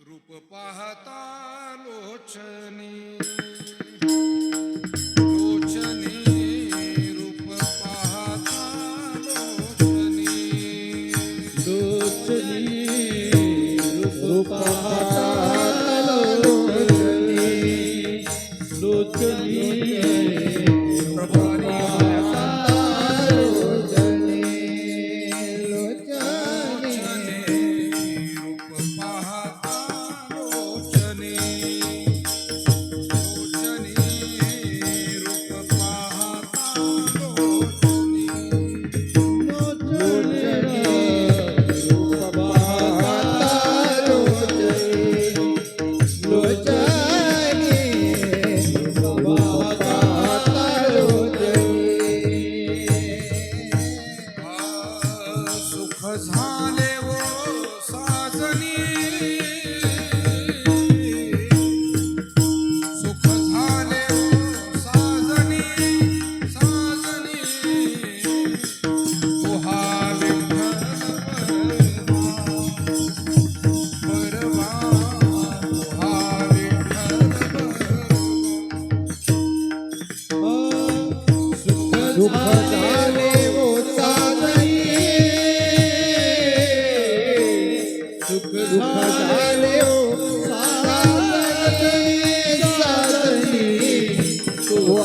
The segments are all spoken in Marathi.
रूप पाहता लोचनी रूप पाहता लोचनी रूप पाहता लोचनी सुख झाले वो साजनी सुख झाले वो साजनी तू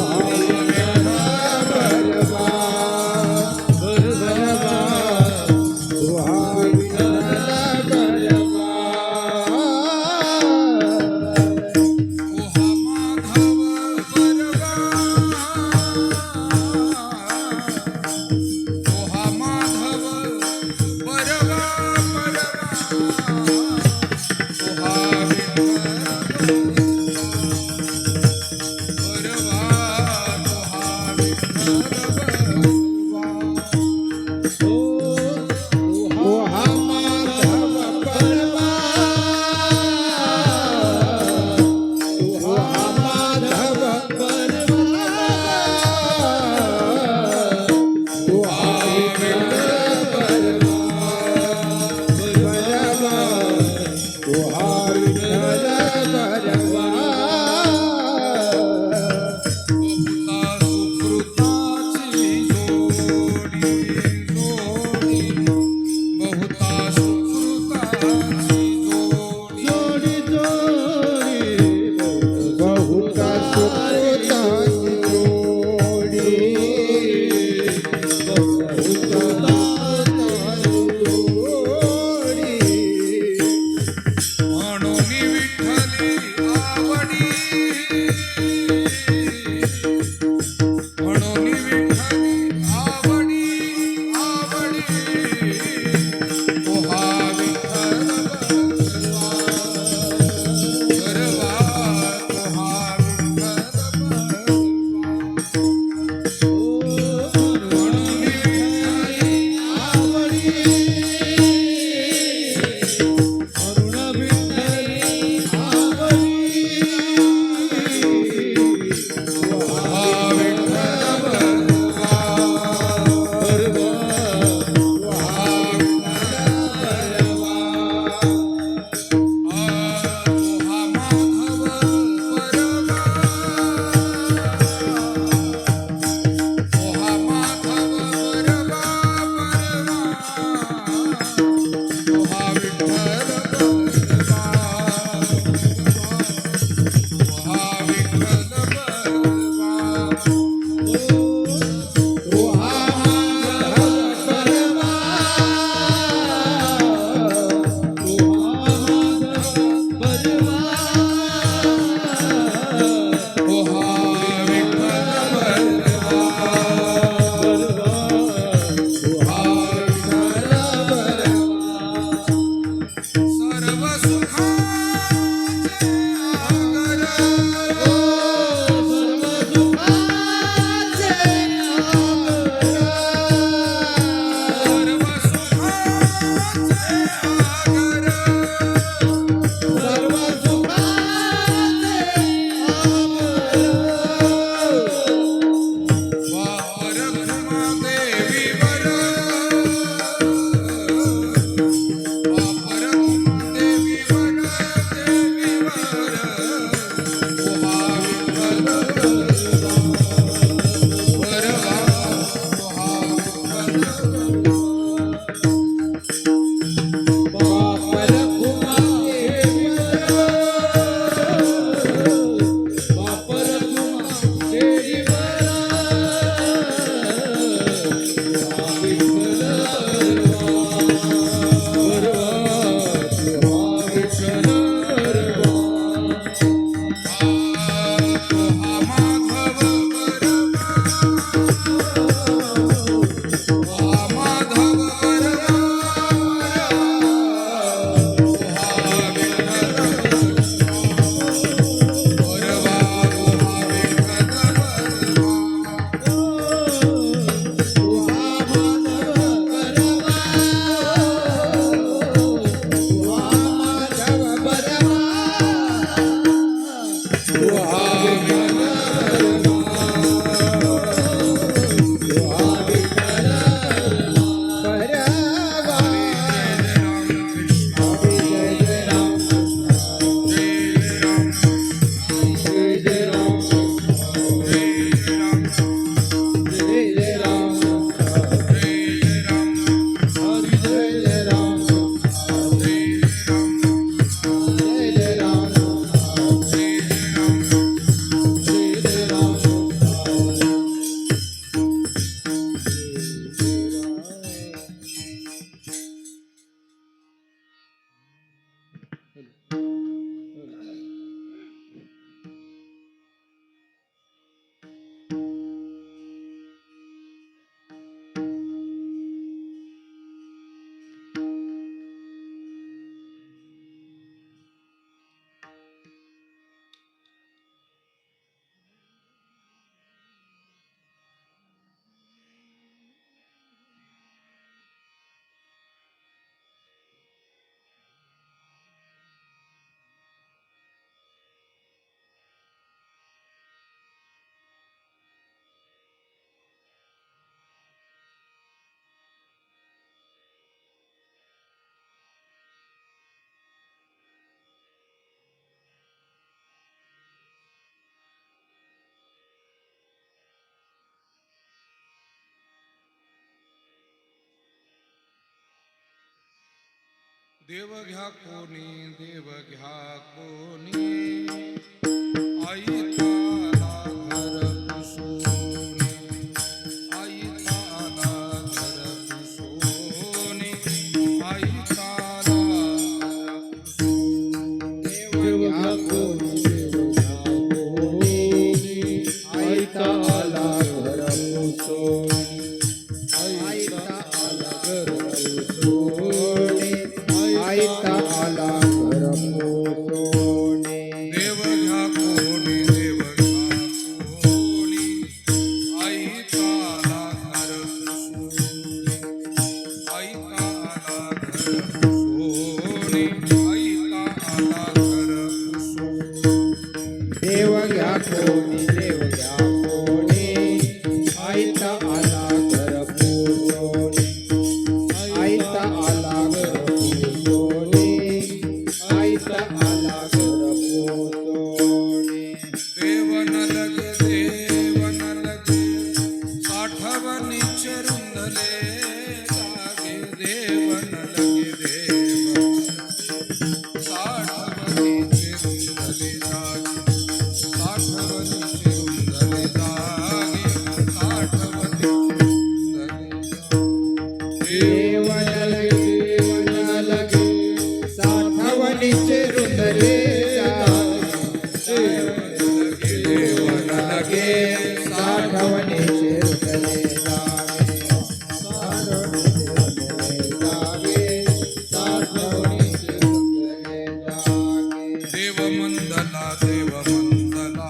देव घ्या कोणी देव घ्या कोणी आई ताला घर पुसोनी आई ताला घर पुसोनी आई ताला देव घ्या कोणी देव घ्या कोणी आईचा आला घर पुसोनी आईचा आला घर पुसोनी आईचा आला घर पुसोनी देव घ्या कोणी देव घ्या कोणी आई ताला घर पुसोनी आई ताला घर पुसोनी आई ताला घर पुसोनी देव घ्या कोणी देव घ्या कोणी आईचा आला घर पुसोनी आईचा आला घर पुसोनी आईचा आला घर पुसोनी देवन लगे साठवणीचे रुंधले जागे देवन लगे साठवणीचे रुंधले जागे साठवणीचे रुंधले जागे साठवणीचे रुंधले जागे साठवणीचे रुंधले देवन लगे साठवणीचे रुंधले देवमंदला देवमंदला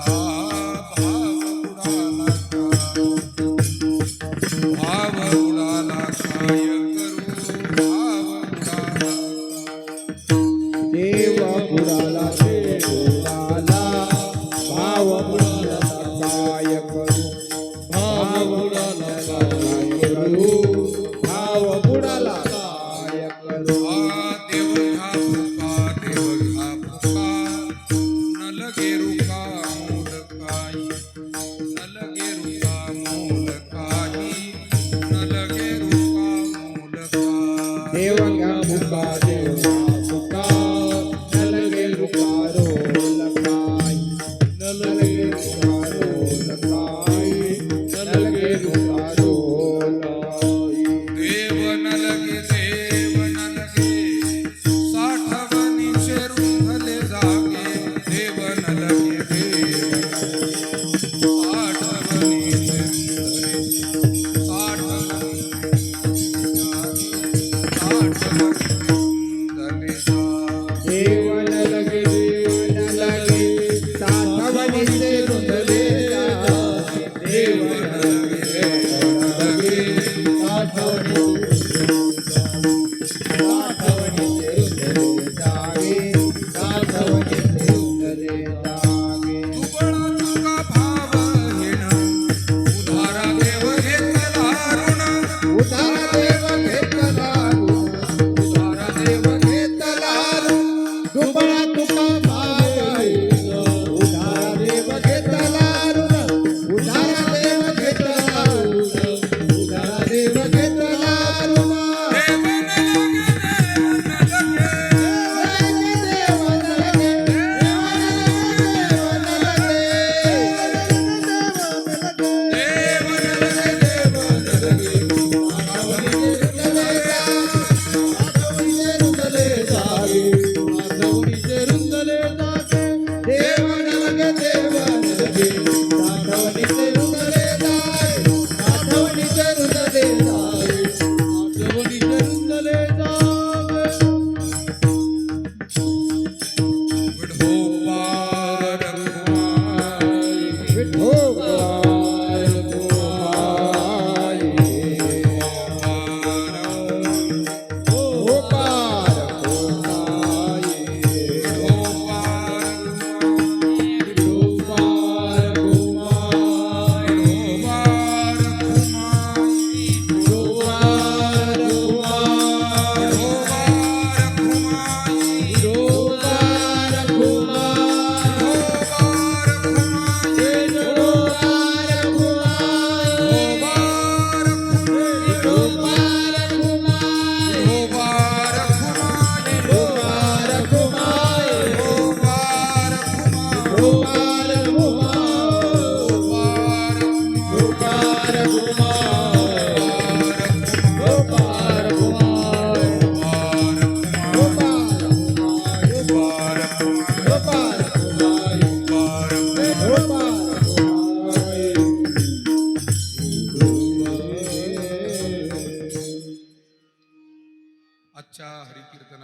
भाव उडाला काय करू देव बुडाला देव बुडाला भाव बुडाला काय करू भाव बुडाला काय करू भाव बुडाला काय करू देव घ्या फुका न लगे रुका मूल काही न लगे रुका मूल काही न लगे रुका मूल काही देव घ्या फुका देव घ्या फुका नलगे रुका रोल काय नलगे रुका रोल काय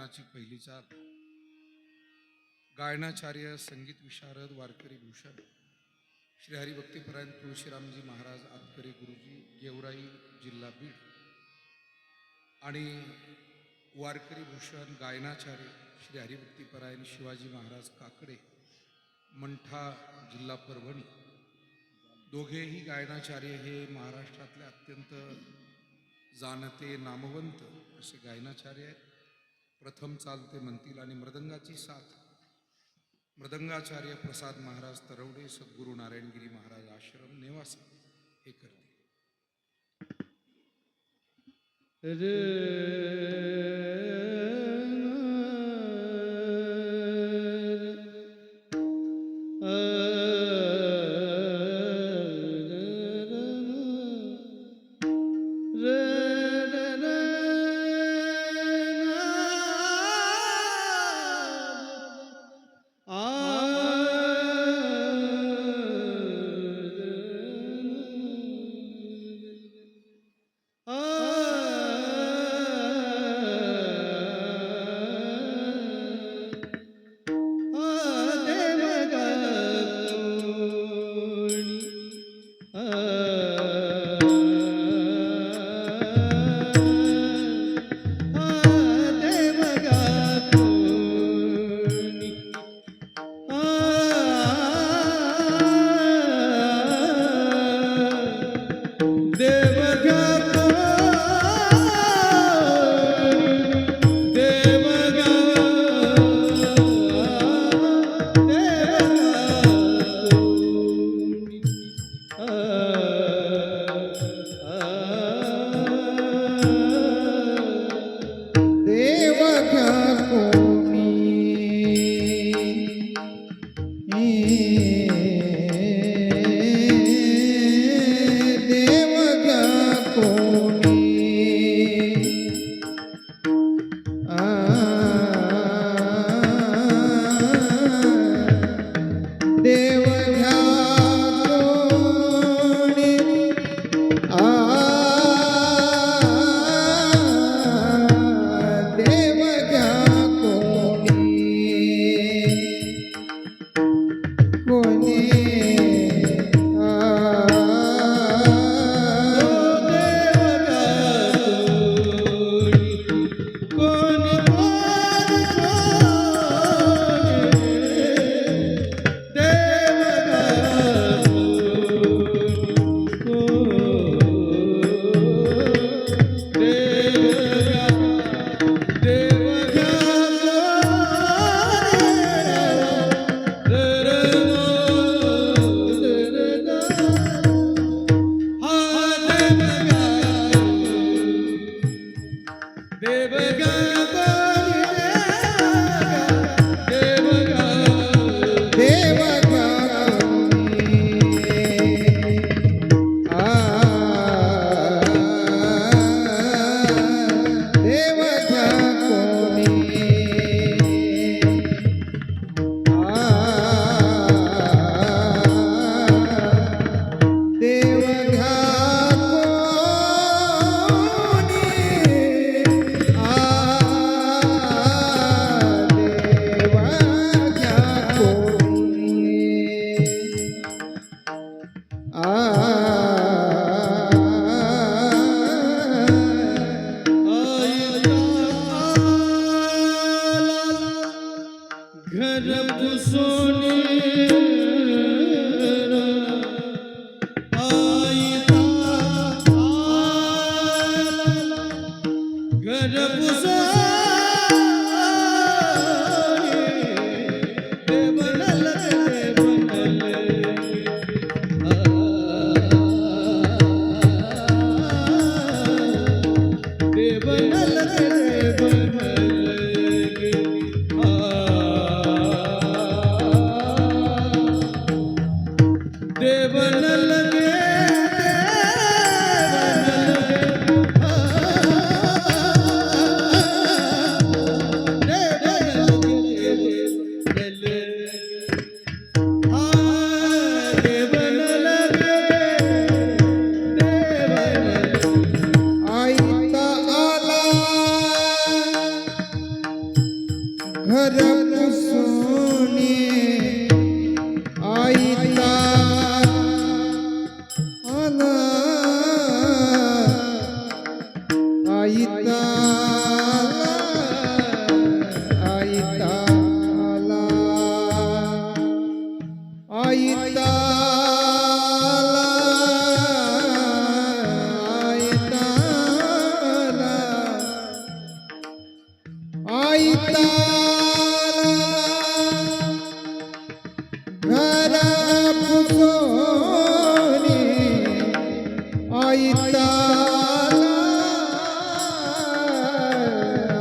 गायनाची पहिली चाल गायनाचार्य संगीत विशारद वारकरी भूषण श्री हरिभक्तीपरायण तुळशीरामजी महाराज आतकरे गुरुजी गेवराई जिल्हा बीड आणि वारकरी भूषण गायनाचार्य श्री हरिभक्तीपरायण शिवाजी महाराज काकडे मंठा जिल्हा परभणी दोघेही गायनाचार्य हे महाराष्ट्रातले अत्यंत जाणते नामवंत असे गायनाचार्य आहेत. प्रथम चालते म्हणतील आणि मृदंगाची साथ मृदंगाचार्य प्रसाद महाराज तरवडे सद्गुरू नारायणगिरी महाराज आश्रम नेवासा हे करतील.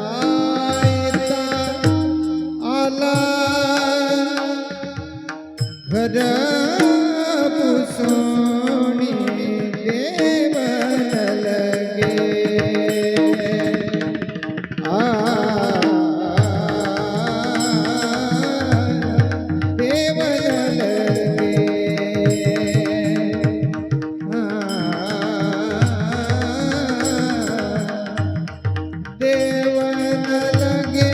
आयता आला घर पुसोणी देवन लगे देवन लगे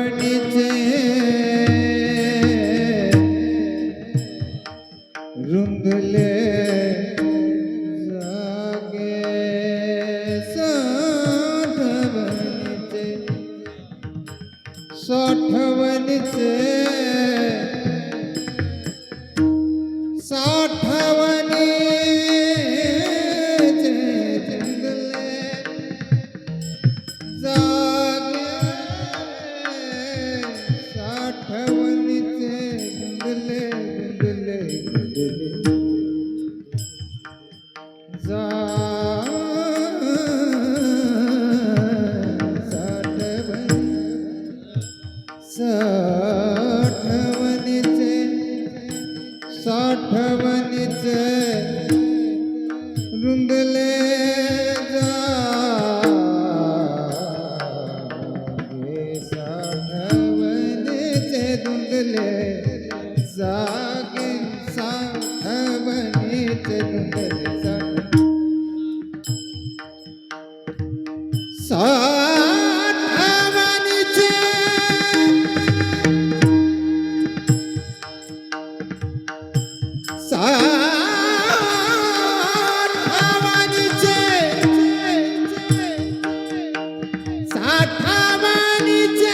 साठवणीचे रुंदले जागे साठवणीचे साठवणीचे साठवणीचे रुंदले जागे साठवणीचे रुंदले जागे साठवणीचे रुंदले जागे साठवणीचे साठवणीचे साठवणीचे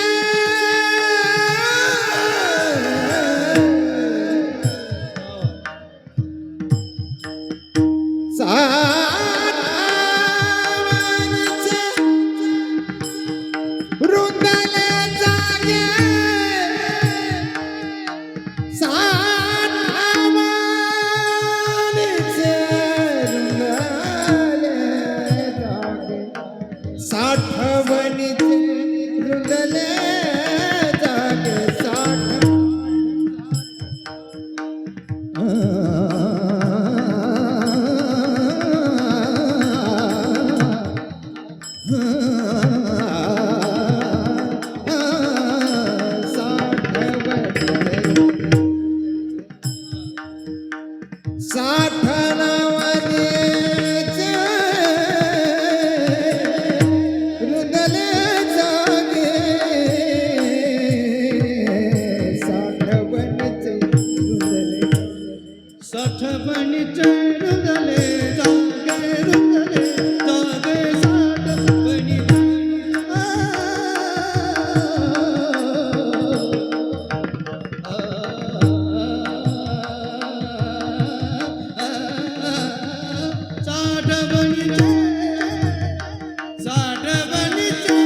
साठवणीचे रुंदले जागे साठवणीचे रुंदले जागे साठवणीचे रुंदले जागे साठवणीचे रुंदले साठवणीचे रुंदले जागे रुंदले जागे साठवणीचे साठवणीचे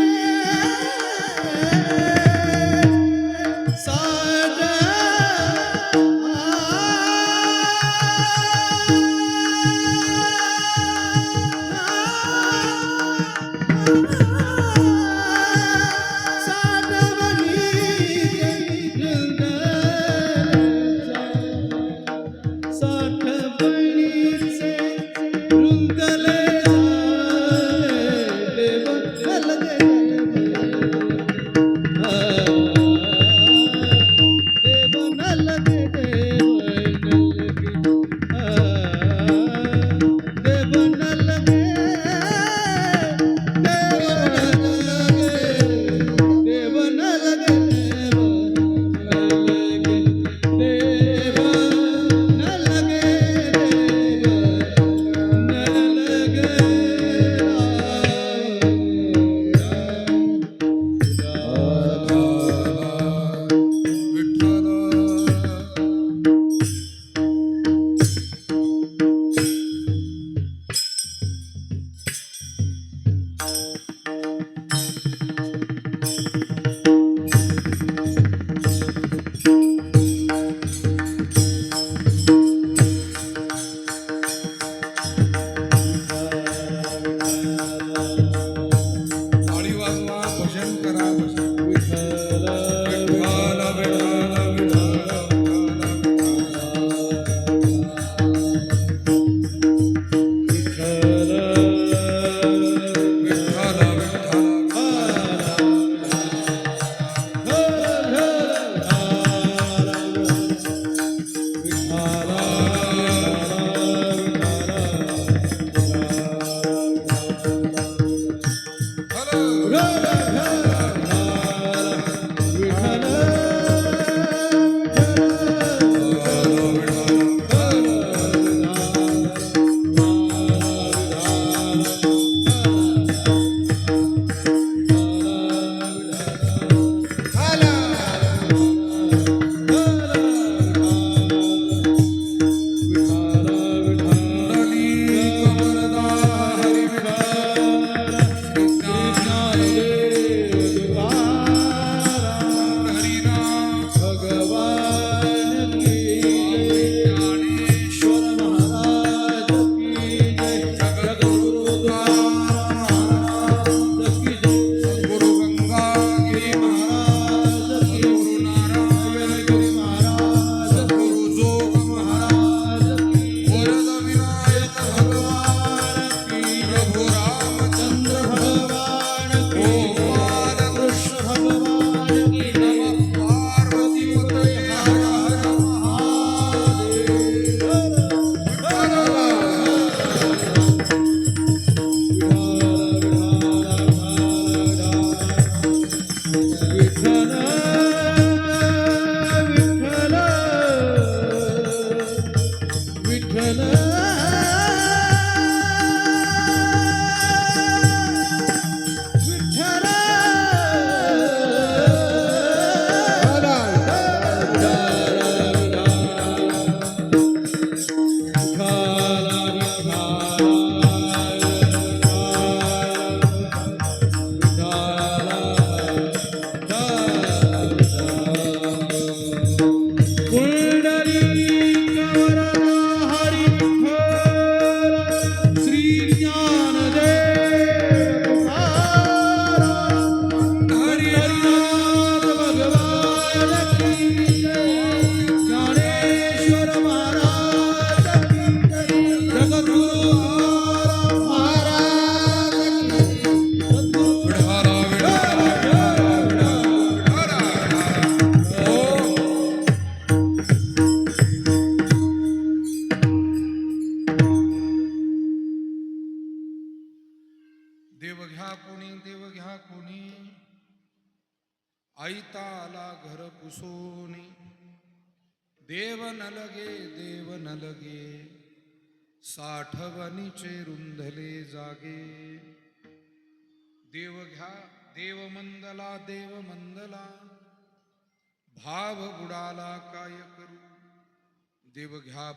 न लगे साठवणीचे रुंधले जागे. देव घ्या देव मंदला भाव बुडाला काय करू. देव घ्या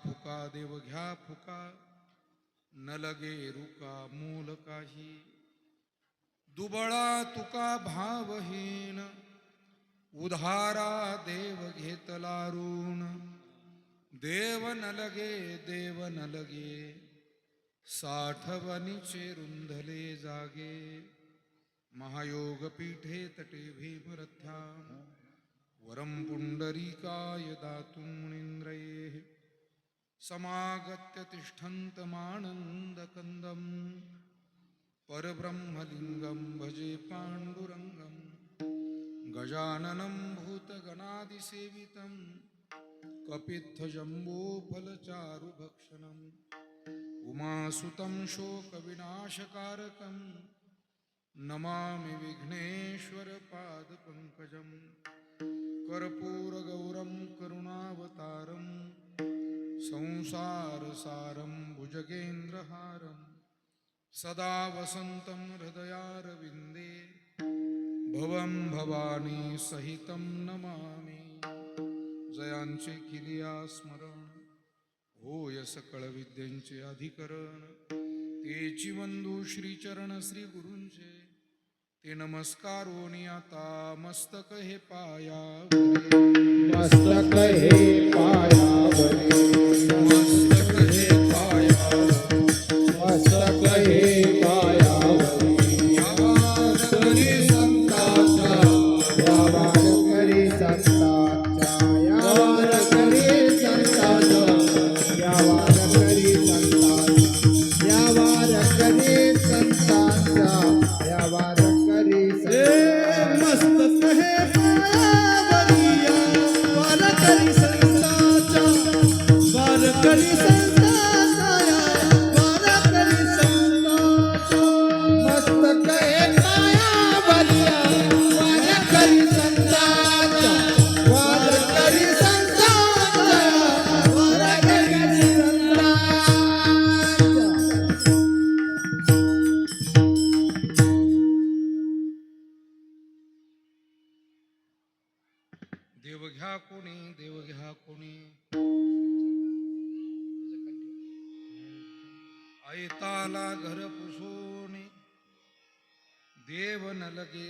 फुका न लगे रुका मूल काही. दुबळा तुका भावहीन उधारा देव घेतला ऋण. देव न लगे साठवणीचे रुंधले जागे. महायोग पीठे तटे भीमरथ्या वरम पुंडरीकाय दातुं मुनीन्द्रैः. समागत्य तिष्ठन्तमानन्दकन्दं परब्रह्मलिङ्गं भजे पाण्डुरङ्गं. गजाननं भूतगणादिसेवितं कपित्थजम्बूफलचारुभक्षणम्. उमासुतं शोकविनाशकारकं नमामि विघ्नेश्वरपादपङ्कजम्. कर्पूरगौरं करुणावतारं संसारसारं भुजगेन्द्रहारं. सदा वसन्तं हृदयारविन्दे भवं भवानी सहितं नमामि. जयांचे किलिया स्मरण होय सकळ विद्यांचे अधिकरण. तेची वंदू श्रीचरण श्री गुरूंचे ते नमस्कारोनी आता मस्तक हे पायावरी. मस्तक हे पायावरी मस्तक हे पायावरी. मस्तक हे पायावरी. या वारकरी संतांच्या या वारकरी संतांच्या या वारकरी संतांच्या या वारकरी संतांच्या या वारकरी संतांच्या या वारकरी मस्तक हे पायावरिया वारकरी संतांच्या वारकरी संतांच्या वारकरी संतांच्या. मस्तक हे पायावरिया वारकरी संतांच्या वारकरी संतांच्या वारकरी संतांच्या. देव घ्या कोणी ऐताला घर पुसोने. देव न लगे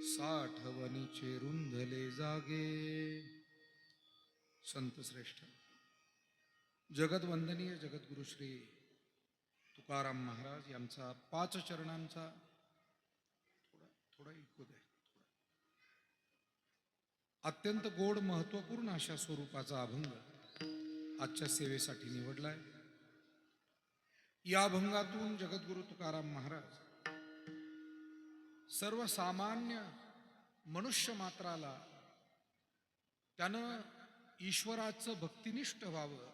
साठवणीचे रुंधले जागे. संत श्रेष्ठ जगदवंदनीय जगद्गुरु श्री तुकाराम महाराज यांचा 5 चरणांचा थोडा ऐकू द्या. अत्यंत गोड महत्वपूर्ण अशा स्वरूपाचा अभंग आजच्या सेवेसाठी निवडलाय. या अभंगातून जगद्गुरु तुकाराम महाराज सर्वसामान्य मनुष्य मात्राला त्यानं ईश्वराचं भक्तिनिष्ठ व्हावं,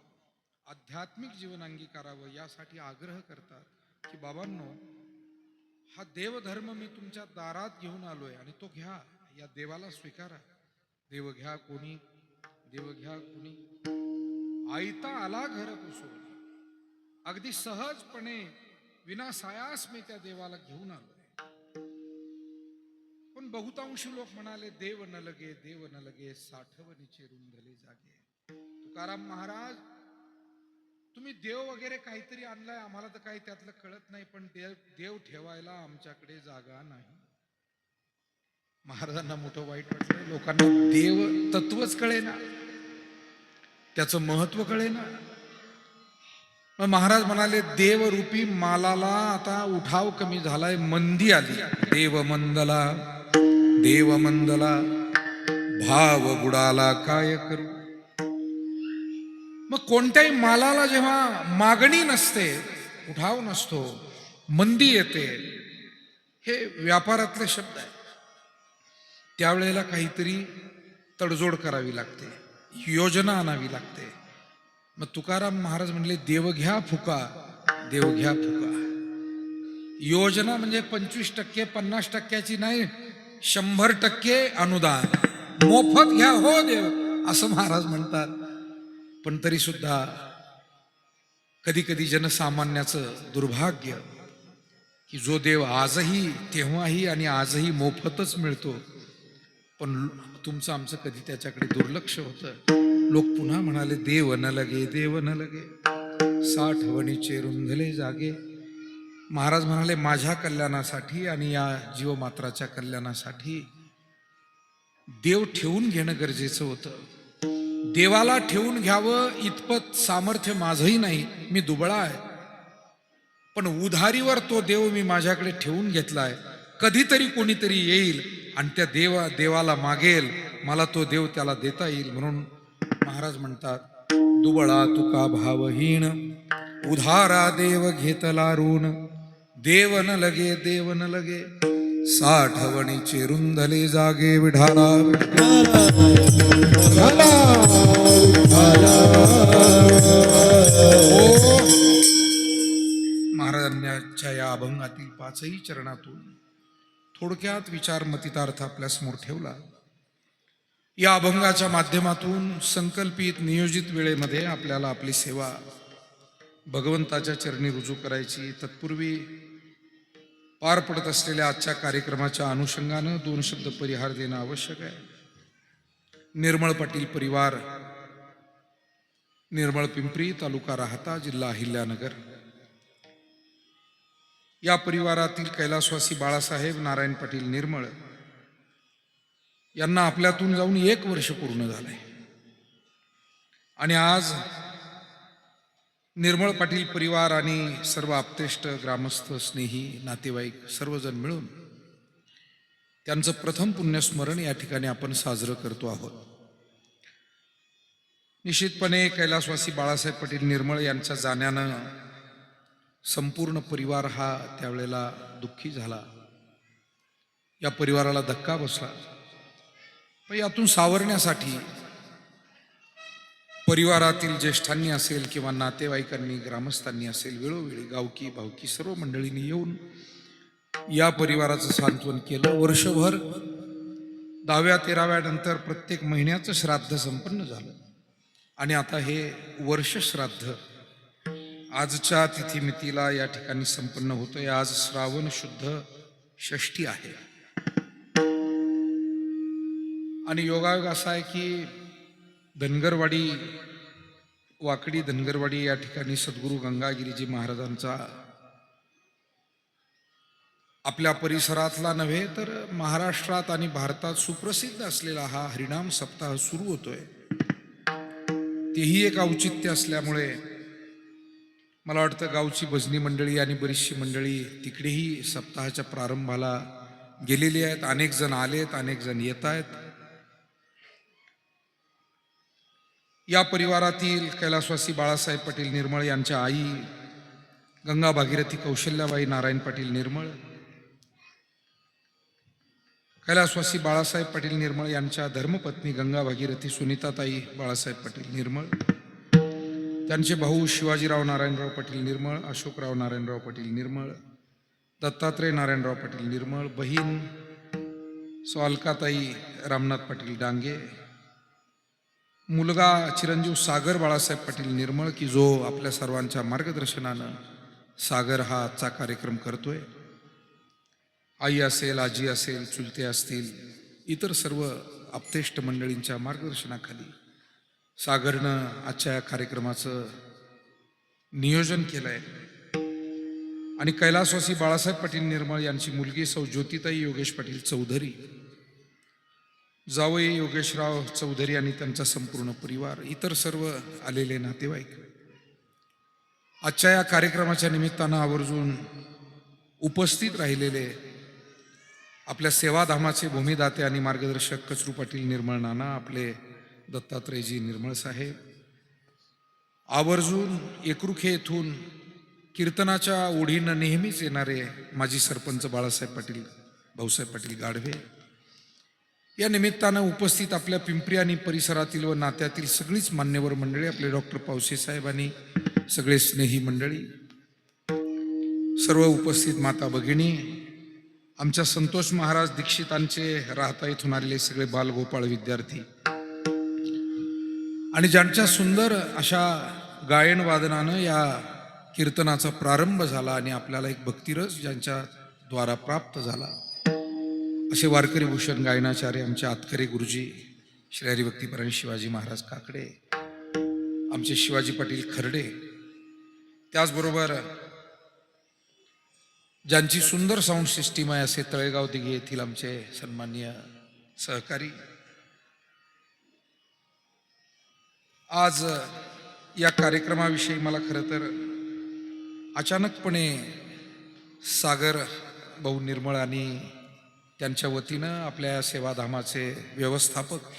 आध्यात्मिक जीवन अंगीकारावं यासाठी आग्रह करतात की बाबांनो, हा देवधर्म मी तुमच्या दारात घेऊन आलोय आणि तो घ्या, या देवाला स्वीकारा. देव घ्या कोणी आयता आला घर पुसून. अगदी सहजपणे विनासायास मी त्या देवाला घेऊन आलोय. पण बहुतांशी लोक म्हणाले देव न लगे साठवणीचे रुंधले जागे. तुकाराम महाराज, तुम्ही देव वगैरे काहीतरी आणलाय, आम्हाला तर काही त्यातलं कळत नाही, पण देव ठेवायला आमच्याकडे जागा नाही. महाराजांना मोठं वाईट वाटलं. लोकांना देव तत्वच कळेना, त्याचं महत्व कळेना. मग महाराज म्हणाले देवरूपी मालाला आता उठाव कमी झालाय, मंदी आली. देव मंदला भाव बुडाला काय करू. मग कोणत्याही मालाला जेव्हा मागणी नसते, उठाव नसतो, मंदी येते, हे व्यापारातले शब्द आहे. त्यावेळेला काहीतरी तडजोड करावी लागते, योजना आणावी लागते. मग तुकाराम महाराज म्हणले देव घ्या फुका. योजना म्हणजे 25%, 50%ची नाही, 100% अनुदान. मोफत घ्या हो देव, असं महाराज म्हणतात. पण तरी सुद्धा कधी कधी जनसामान्याचं दुर्भाग्य की जो देव आजही तेव्हाही आणि आजही मोफतच मिळतो, पण तुमचं आमचं कधी त्याच्याकडे दुर्लक्ष होतं. लोक पुन्हा म्हणाले देव न लगे, देव न लगे, 60 वणीचे रुंधले जागे. महाराज म्हणाले माझ्या कल्याणासाठी आणि या जीवमात्राच्या कल्याणासाठी देव ठेवून घेणं गरजेचं होतं. देवाला ठेवून घ्यावं इतपत सामर्थ्य माझंही नाही, मी दुबळा आहे. पण उधारीवर तो देव मी माझ्याकडे ठेवून घेतलाय. कधीतरी कोणीतरी येईल आणि त्या देवाला मागेल, मला तो देव त्याला देता येईल. म्हणून महाराज म्हणतात दुबळा तुका भावहीन, उधारा देव घेतला ऋण. देव न लगे, देव न लगे, 60 वणीचे रुंधले जागे. विढाला महाराजांच्या या अभंगातील 5ही चरणातून थोडक्यात विचार मतितार्थ आपल्या समोर ठेवला. या अभंगाच्या माध्यमातून संकल्पित नियोजित वेळेमध्ये आपल्याला आपली सेवा भगवंताच्या चरणी रुजू करायची. तत्पूर्वी पार पडत असलेल्या आजच्या कार्यक्रमाच्या अनुषंगानं 2 शब्द परिहार देणं आवश्यक आहे. निर्मळ पाटील परिवार, निर्मळ पिंपरी, तालुका राहता, जिल्हा अहिल्यानगर, या परिवारातील कैलासवासी बाळासाहेब नारायण पाटील निर्मळ यांना आपल्यातून जाऊन 1 वर्ष पूर्ण झालंय. आणि आज निर्मळ पाटील परिवार आणि सर्व आप्तेष्ट, ग्रामस्थ, स्नेही, नातेवाईक सर्वजण मिळून त्यांचं प्रथम पुण्यस्मरण या ठिकाणी आपण साजरं करतो आहोत. निश्चितपणे कैलासवासी बाळासाहेब पाटील निर्मळ यांच्या जाण्यानं संपूर्ण परिवार हा त्यावेळेला दुःखी झाला. या परिवाराला धक्का बसला. पण यातून सावरण्यासाठी परिवारातील ज्येष्ठांनी असेल किंवा नातेवाईकांनी, ग्रामस्थांनी असेल, वेळोवेळी गावकी भावकी सर्व मंडळींनी येऊन या परिवाराचं सांत्वन केलं. वर्षभर 10व्या 13व्या नंतर प्रत्येक महिन्याचं श्राद्ध संपन्न झालं. आणि आता हे वर्ष श्राद्ध आजच्या तिथीमितीला या ठिकाणी संपन्न होतंय. आज श्रावण शुद्ध षष्ठी आहे. आणि योगायोग असा आहे की धनगरवाडी, वाकडी धनगरवाडी या ठिकाणी सद्गुरू गंगागिरीजी महाराजांचा आपल्या परिसरातला नव्हे तर महाराष्ट्रात आणि भारतात सुप्रसिद्ध असलेला हा हरिनाम सप्ताह सुरू होतोय. तेही एक औचित्य असल्यामुळे मला वाटतं गावची भजनी मंडळी आणि बरीचशी मंडळी तिकडेही सप्ताहाच्या प्रारंभाला गेलेली आहेत. अनेक जण आलेत, अनेक जण येत आहेत. या परिवारातील कैलासवासी बाळासाहेब पाटील निर्मळ यांच्या आई गंगा भागीरथी कौशल्याबाई नारायण पाटील निर्मळ, कैलासवासी बाळासाहेब पाटील निर्मळ यांच्या धर्मपत्नी गंगा भागीरथी सुनीताताई बाळासाहेब पाटील निर्मळ, त्यांचे भाऊ शिवाजीराव नारायणराव पाटील निर्मळ, अशोकराव नारायणराव पाटील निर्मळ, दत्तात्रय नारायणराव पाटील निर्मळ, बहीण स्वालकाताई रामनाथ पाटील डांगे, मुलगा चिरंजीव सागर बाळासाहेब पाटील निर्मळ की जो आपल्या सर्वांच्या मार्गदर्शनानं सागर हा आजचा कार्यक्रम करतोय. आई असेल, आजी असेल, चुलते असतील, इतर सर्व आप्तेष्ट मंडळींच्या मार्गदर्शनाखाली सागरनं आजच्या या कार्यक्रमाचं नियोजन केलंय. आणि कैलासवासी बाळासाहेब पाटील निर्मळ यांची मुलगी सौ ज्योतिताई योगेश पाटील चौधरी, जावई योगेशराव चौधरी आणि त्यांचा संपूर्ण परिवार, इतर सर्व आलेले नातेवाईक आजच्या या कार्यक्रमाच्या निमित्तानं आवर्जून उपस्थित राहिलेले आपल्या सेवाधामाचे भूमिदाते आणि मार्गदर्शक कचरू पाटील निर्मळ नाना, आपले दत्तात्रयजी निर्मळ साहेब, आवर्जून एकरुखे येथून कीर्तनाच्या ओढीनं नेहमीच येणारे माजी सरपंच बाळासाहेब पाटील, भाऊसाहेब पाटील गाढवे, या निमित्तानं उपस्थित आपल्या पिंपरी आणि परिसरातील व नात्यातील सगळीच मान्यवर मंडळी, आपले डॉक्टर पावसे साहेब आणि सगळे स्नेही मंडळी, सर्व उपस्थित माता भगिनी, आमच्या संतोष महाराज दीक्षितांचे राहता इथून आलेले सगळे बालगोपाळ विद्यार्थी, आणि ज्यांच्या सुंदर अशा गायन वादनानं या कीर्तनाचा प्रारंभ झाला आणि आपल्याला एक भक्तिरस ज्यांच्या द्वारा प्राप्त झाला, असे वारकरी भूषण गायनाचार्य आमचे आतकरे गुरुजी श्री हरिभक्तीपरायण शिवाजी महाराज काकडे, आमचे शिवाजी पाटील खर्डे, त्याचबरोबर ज्यांची सुंदर साऊंड सिस्टीम आहे असे तळेगाव दिघे येथील आमचे सन्माननीय सहकारी. आज या कार्यक्रमाविषयी मला खरं तर अचानकपणे सागर भाऊ निर्मळ आणि त्यांच्या वतीनं आपल्या सेवाधामाचे व्यवस्थापक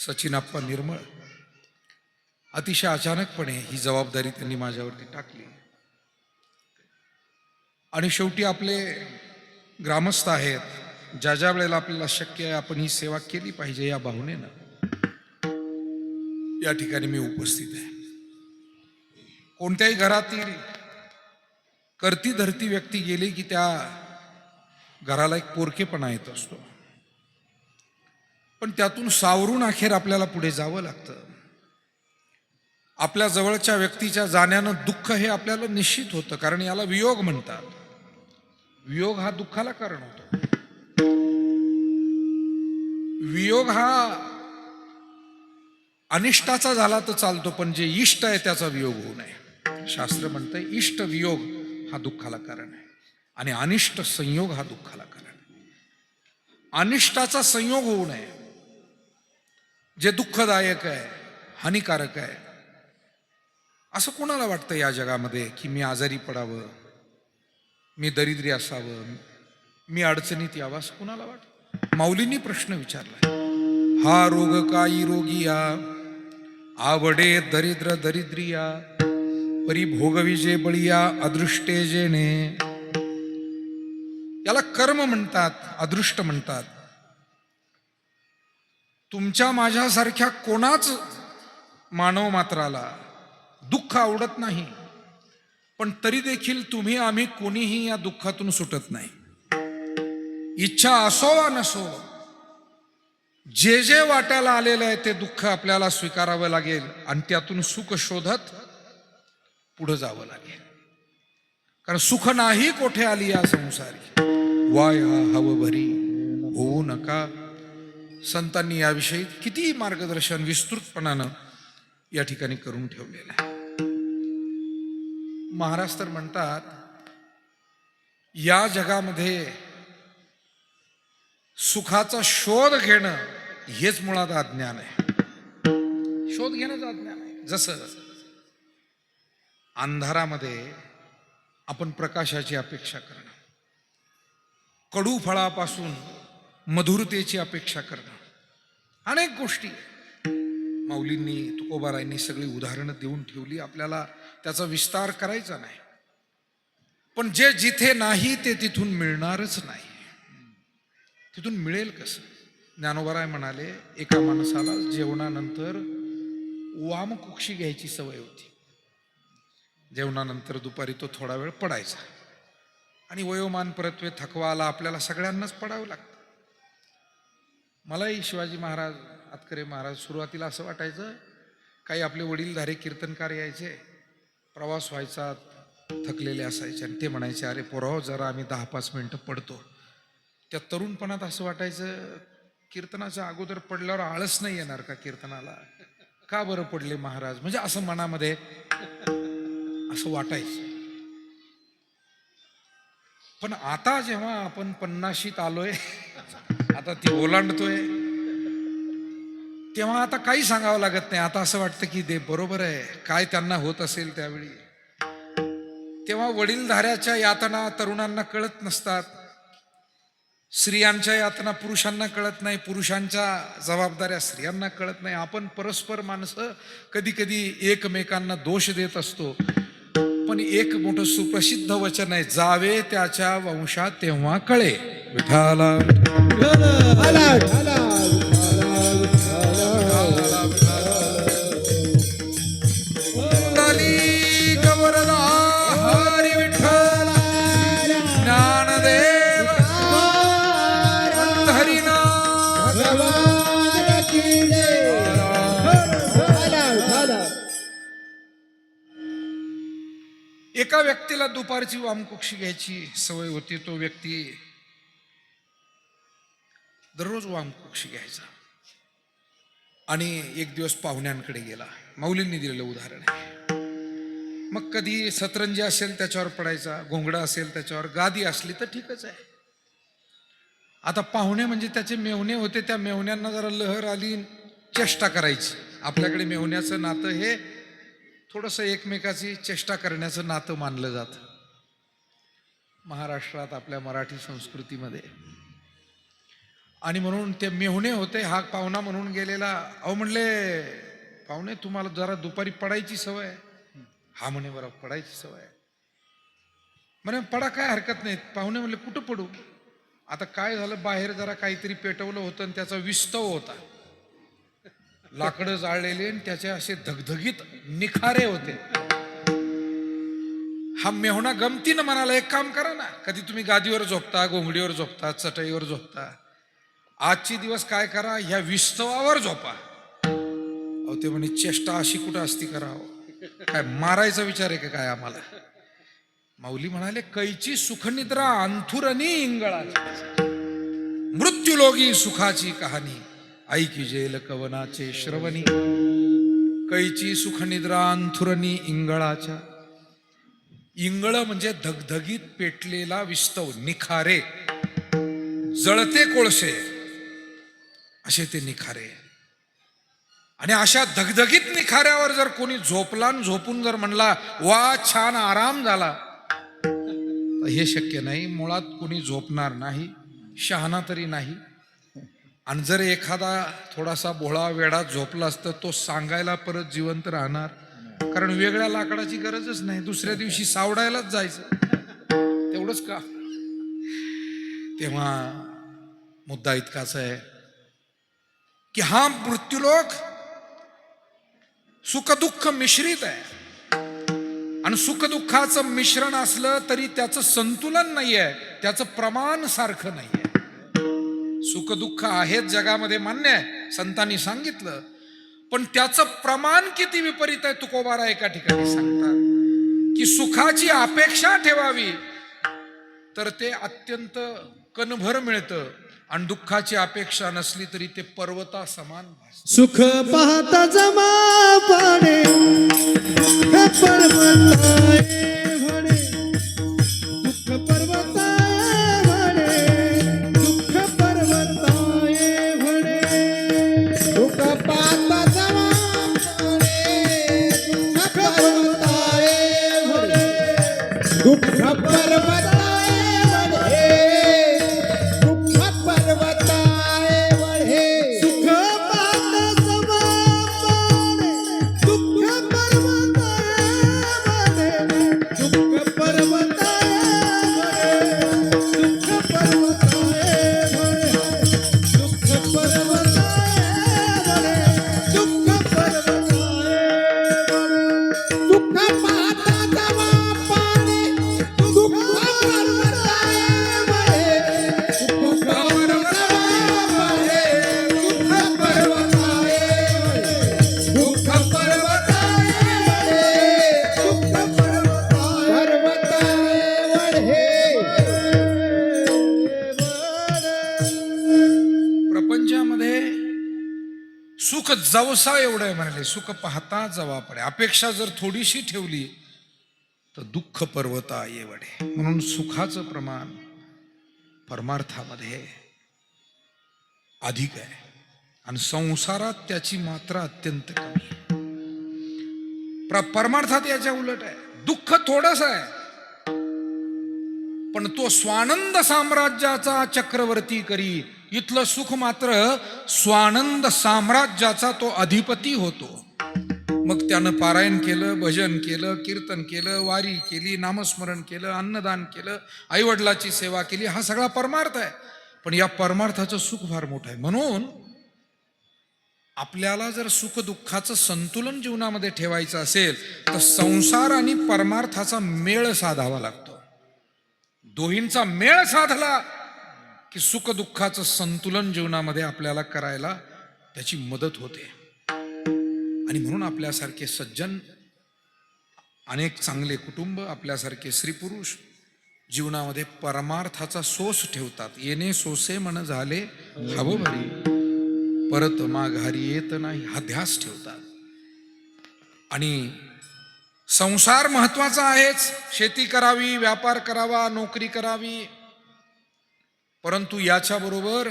सचिनप्पा निर्मळ अतिशय अचानकपणे ही जबाबदारी त्यांनी माझ्यावरती टाकली. आणि शेवटी आपले ग्रामस्थ आहेत, ज्या ज्या वेळेला आपल्याला शक्य आहे आपण ही सेवा केली पाहिजे या भावनेनं या ठिकाणी मी उपस्थित आहे. कोणत्याही घरातील करती धरती व्यक्ती गेली की त्या घराला एक पोरकेपणा येत असतो, पण त्यातून सावरून अखेर आपल्याला पुढे जावं लागतं. आपल्या जवळच्या व्यक्तीच्या जाण्यानं दुःख हे आपल्याला निश्चित होतं, कारण याला वियोग म्हणतात. वियोग हा दुःखाला कारण होतो. वियोग हा अनिष्टाचा झाला तर चालतो, पण जे इष्ट आहे त्याचा वियोग होऊ नये. शास्त्र म्हणतंय इष्ट वियोग हा दुःखाला कारण आहे आणि अनिष्ट संयोग हा दुःखाला कारण आहे. अनिष्टाचा संयोग होऊ नये, जे दुःखदायक आहे, हानिकारक आहे. असं कोणाला वाटतं या जगामध्ये की मी आजारी पडावं, मी दरिद्री असावं, मी अडचणीत यावं, असं कोणाला वाटतं? माऊलींनी प्रश्न विचारला, हा रोग काही रोगिया, आवडे दरिद्र दरिद्रिया, परी भोगवी जे बळिया, अदृष्टे जेणे. याला कर्म म्हणतात, अदृष्ट म्हणतात. तुमच्या माझ्यासारख्या कोणाच मानव मात्राला दुःख आवडत नाही, पण तरी देखील तुम्ही आम्ही कोणीही या दुःखातून सुटत नाही. इच्छा असो वा नसो, जे जे वाट्याला आलेलं आहे ते दुःख आपल्याला स्वीकारावं लागेल आणि त्यातून सुख शोधत पुढे जावं लागेल. कारण सुख नाही कोठे आली या संसारी, वाय हव भरी होऊ नका. संतांनी याविषयी किती मार्गदर्शन विस्तृतपणानं या ठिकाणी करून ठेवलेलं आहे. महाराज तर म्हणतात या जगामध्ये सुखाचा शोध घेणं हेच मुळात अज्ञान आहे. शोध घेणंच अज्ञान आहे. जसं अंधारामध्ये आपण प्रकाशाची अपेक्षा करणं, कडू फळापासून मधुरतेची अपेक्षा करणं, अनेक गोष्टी माऊलींनी तुकोबारायांनी सगळी उदाहरणं देऊन ठेवली. आपल्याला त्याचा विस्तार करायचा नाही, पण जे जिथे नाही ते तिथून मिळणारच नाही. तिथून मिळेल कसं? ज्ञानोबाराय म्हणाले, एका माणसाला जेवणानंतर वामकुक्षी घ्यायची सवय होती. जेवणानंतर दुपारी तो थोडा वेळ पडायचा आणि वयोमान परत्वे थकवा आला, आपल्याला सगळ्यांनाच पडावं लागतं. मलाही शिवाजी महाराज आतकरे महाराज सुरुवातीला असं वाटायचं, काही आपले वडीलधारे कीर्तनकार यायचे, प्रवास व्हायचा, थकलेले असायचे आणि ते म्हणायचे, अरे पोराव जरा आम्ही 10-5 मिनिटं पडतो. त्या तरुणपणात असं वाटायचं, कीर्तनाच्या अगोदर पडल्यावर आळस नाही येणार का कीर्तनाला? का बरं पडले महाराज? म्हणजे असं मनामध्ये असं वाटायचं. पण आता जेव्हा आपण 50शीत आलोय, आता ती ओलांडतोय, तेव्हा आता काही सांगावं लागत नाही. आता असं वाटतं की ते बरोबर आहे, काय त्यांना होत असेल त्यावेळी. तेव्हा वडीलधाऱ्याच्या यातना तरुणांना कळत नसतात, स्त्रियांच्या यातना पुरुषांना कळत नाही, पुरुषांच्या जबाबदाऱ्या स्त्रियांना कळत नाही. आपण परस्पर माणसं कधी कधी एकमेकांना दोष देत असतो. पण एक मोठं सुप्रसिद्ध वचन आहे, जावे त्याच्या वंशात तेव्हा कळे. विठाला झाला एका व्यक्तीला दुपारची वामकुक्षी घ्यायची सवय होती. तो व्यक्ती दररोज वामकुक्षी घ्यायचा आणि एक दिवस पाहुण्यांकडे गेला. माऊलींनी दिलेलं उदाहरण आहे. मग कधी सतरंजी असेल त्याच्यावर पडायचा, घोंगडा असेल त्याच्यावर, गादी असली तर ठीकच आहे. आता पाहुणे म्हणजे त्याचे मेहुणे होते. त्या मेहुण्यांना जरा लहर आली, चेष्टा करायची. आपल्याकडे मेहुण्याचं नातं हे थोडंसं एकमेकाची चेष्टा करण्याचं नातं मानलं जातं महाराष्ट्रात, आपल्या मराठी संस्कृतीमध्ये. आणि म्हणून ते मेहुणे होते. हा पाहुणा म्हणून गेलेला. अहो म्हणले, पाहुणे तुम्हाला जरा दुपारी पडायची सवय आहे? हा म्हणे, बरं पडायची सवय आहे. म्हणे पडा, काय हरकत नाही. पाहुणे म्हणले, कुठं पडू? आता काय झालं, बाहेर जरा काहीतरी पेटवलं होतं आणि त्याचा विस्तव होता. लाकडं जाळलेले आणि त्याचे असे धगधगीत निखारे होते. हा मेहुणा गमतीनं म्हणाला, एक काम करा ना, कधी तुम्ही गादीवर झोपता, घोंगडीवर झोपता, चटईवर झोपता, आजची दिवस काय करा, ह्या विस्तवावर झोपा. अहो ते म्हणे, चेष्टा अशी कुठं असती करावं, काय मारायचा विचार आहे का काय आम्हाला? माऊली म्हणाले, कैची सुखनिद्रा अंथुरणी इंगळाची, मृत्यूलोगी सुखाची कहाणी ऐकी जेल कवनाचे श्रवणी. कैची सुखनिद्रा अंथुरणी इंगळाच्या. इंगळ म्हणजे धगधगीत पेटलेला विस्तव, निखारे, जळते कोळसे असे ते निखारे. आणि अशा धगधगीत निखाऱ्यावर जर कोणी झोपला आणि झोपून जर म्हणला, वा छान आराम झाला, तर हे शक्य नाही. मुळात कोणी झोपणार नाही, शहाणा तरी नाही. आणि जर एखादा थोडासा भोळा वेडा झोपला असता, तो सांगायला परत जिवंत राहणार. कारण वेगळ्या लाकडाची गरजच नाही, दुसऱ्या दिवशी सावडायलाच जायचं, तेवढंच का. तेव्हा मुद्दा इतकाच आहे की हा मृत्यूलोक सुखदुःख मिश्रित आहे. आणि सुखदुःखाचं मिश्रण असलं तरी त्याचं संतुलन नाही आहे, त्याचं प्रमाण सारखं नाही आहे. सुखदुःख आहेत जगामध्ये, मान्य आहे, संतांनी सांगितलं, पण त्याचं प्रमाण किती विपरीत आहे. तुकोबारा एका ठिकाणी सांगतात की सुखाची अपेक्षा ठेवावी तर ते अत्यंत कणभर मिळतं, आणि दुःखाची अपेक्षा नसली तरी ते पर्वता समान भासतं. सुख पाहता जमा पाणे पर्वताय म्हणे, दुःख पर्वताय म्हणे, दुःख पर्वताय म्हणे. दुःख पाहता जमा पाणे, दुःख पर्वताय म्हणे, दुःख पर्वताय म्हणे, दुःख पर्वताय म्हणे. सुख पाहता जमा पाणे, दुःख पर्वताय म्हणे, दुःख पर्वताय म्हणे, दुःख पर्वताय म्हणे, दुःख पर्वताय म्हणे, दुःख पर्वताय म्हणे. दुःख पाहता जमा पाणे, दुःख पर्वताय म्हणे, दुःख पर्वताय म्हणे, दुःख पर्वताय म्हणे, दुःख पर्वताय म्हणे, दुःख पर्वताय म्हणे. प्रपंचामध्ये सुख जवसा एवढं आहे म्हणाले, सुख पाहता जवा पडे. अपेक्षा जर थोडीशी ठेवली तर दुःख पर्वता येवडे. म्हणून सुखाचं प्रमाण परमार्थामध्ये अधिक आहे आणि संसारात त्याची मात्रा अत्यंत कमी आहे. परमार्थात याच्या उलट आहे. दुःख थोडंसं आहे, पण तो स्वानंद साम्राज्याचा चक्रवर्ती करी. इथलं सुख मात्र स्वानंद साम्राज्याचा तो अधिपती होतो. मग त्यानं पारायण केलं, भजन केलं, कीर्तन केलं, वारी केली, नामस्मरण केलं, अन्नदान केलं, आईवडिलाची सेवा केली, हा सगळा परमार्थ आहे. पण या परमार्थाचं सुख फार मोठं आहे. म्हणून आपल्याला जर सुख दुःखाचं संतुलन जीवनामध्ये ठेवायचं असेल तर संसार आणि परमार्थाचा मेळ साधावा लागतो. दोहींचा मेळ साधला की सुख दुःखाचं संतुलन जीवनामध्ये आपल्याला करायला त्याची मदत होते. आणि म्हणून आपल्यासारखे सज्जन, अनेक चांगले कुटुंब, आपल्यासारखे स्त्री पुरुष जीवनामध्ये परमार्थाचा सोस ठेवतात. येणे सोसे मन झाले हवं भरी, परत माघारी येत नाही हा ध्यास ठेवतात. आणि संसार महत्वाचा आहेच. शेती करावी, व्यापार करावा, नोकरी करावी, परंतु याच्याबरोबर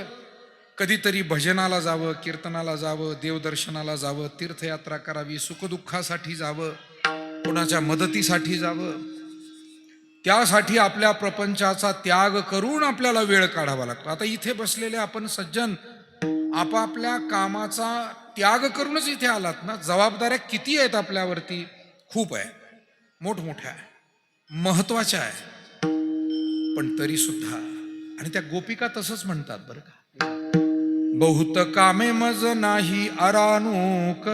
कधीतरी भजनाला जावं, कीर्तनाला जावं, देवदर्शनाला जावं, तीर्थयात्रा करावी, सुखदुःखासाठी जावं, कोणाच्या मदतीसाठी जावं. त्यासाठी आपल्या प्रपंचाचा त्याग करून आपल्याला वेळ काढावा लागतो. आता इथे बसलेले आपण सज्जन आपापल्या कामाचा त्याग करूनच इथे आलात ना. जबाबदाऱ्या किती आहेत आपल्यावरती? खूप आहे, मोठमोठ्या आहे, महत्वाच्या आहे. पण तरी सुद्धा, आणि त्या गोपिका तसंच म्हणतात बरं का, बहुत कामे मज नाही अरानुक,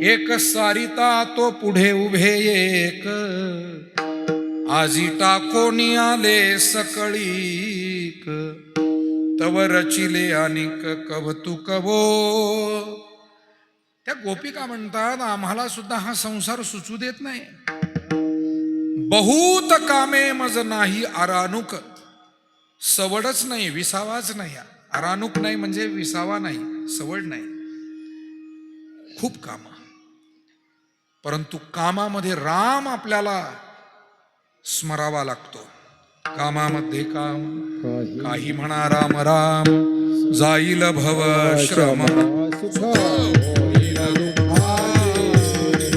एक सारिता तो पुढे उभे एक, आजी टाकोनी आले सकळीक, तव रचिले अनिक कवतुक वो. त्या गोपिका म्हणतात आम्हाला सुद्धा हा संसार सुचू देत नाही. बहुत कामे मज नाही अरानुक, सवडच नाही, विसावाच नाही. अरानुक नाही म्हणजे विसावा नाही, सवड नाही. खूप काम, परंतु कामामध्ये राम आपल्याला स्मरावा लागतो. कामामध्ये काम, काही म्हणा राम राम, जाईल भव श्रम, सुख होईल दुःखाचे,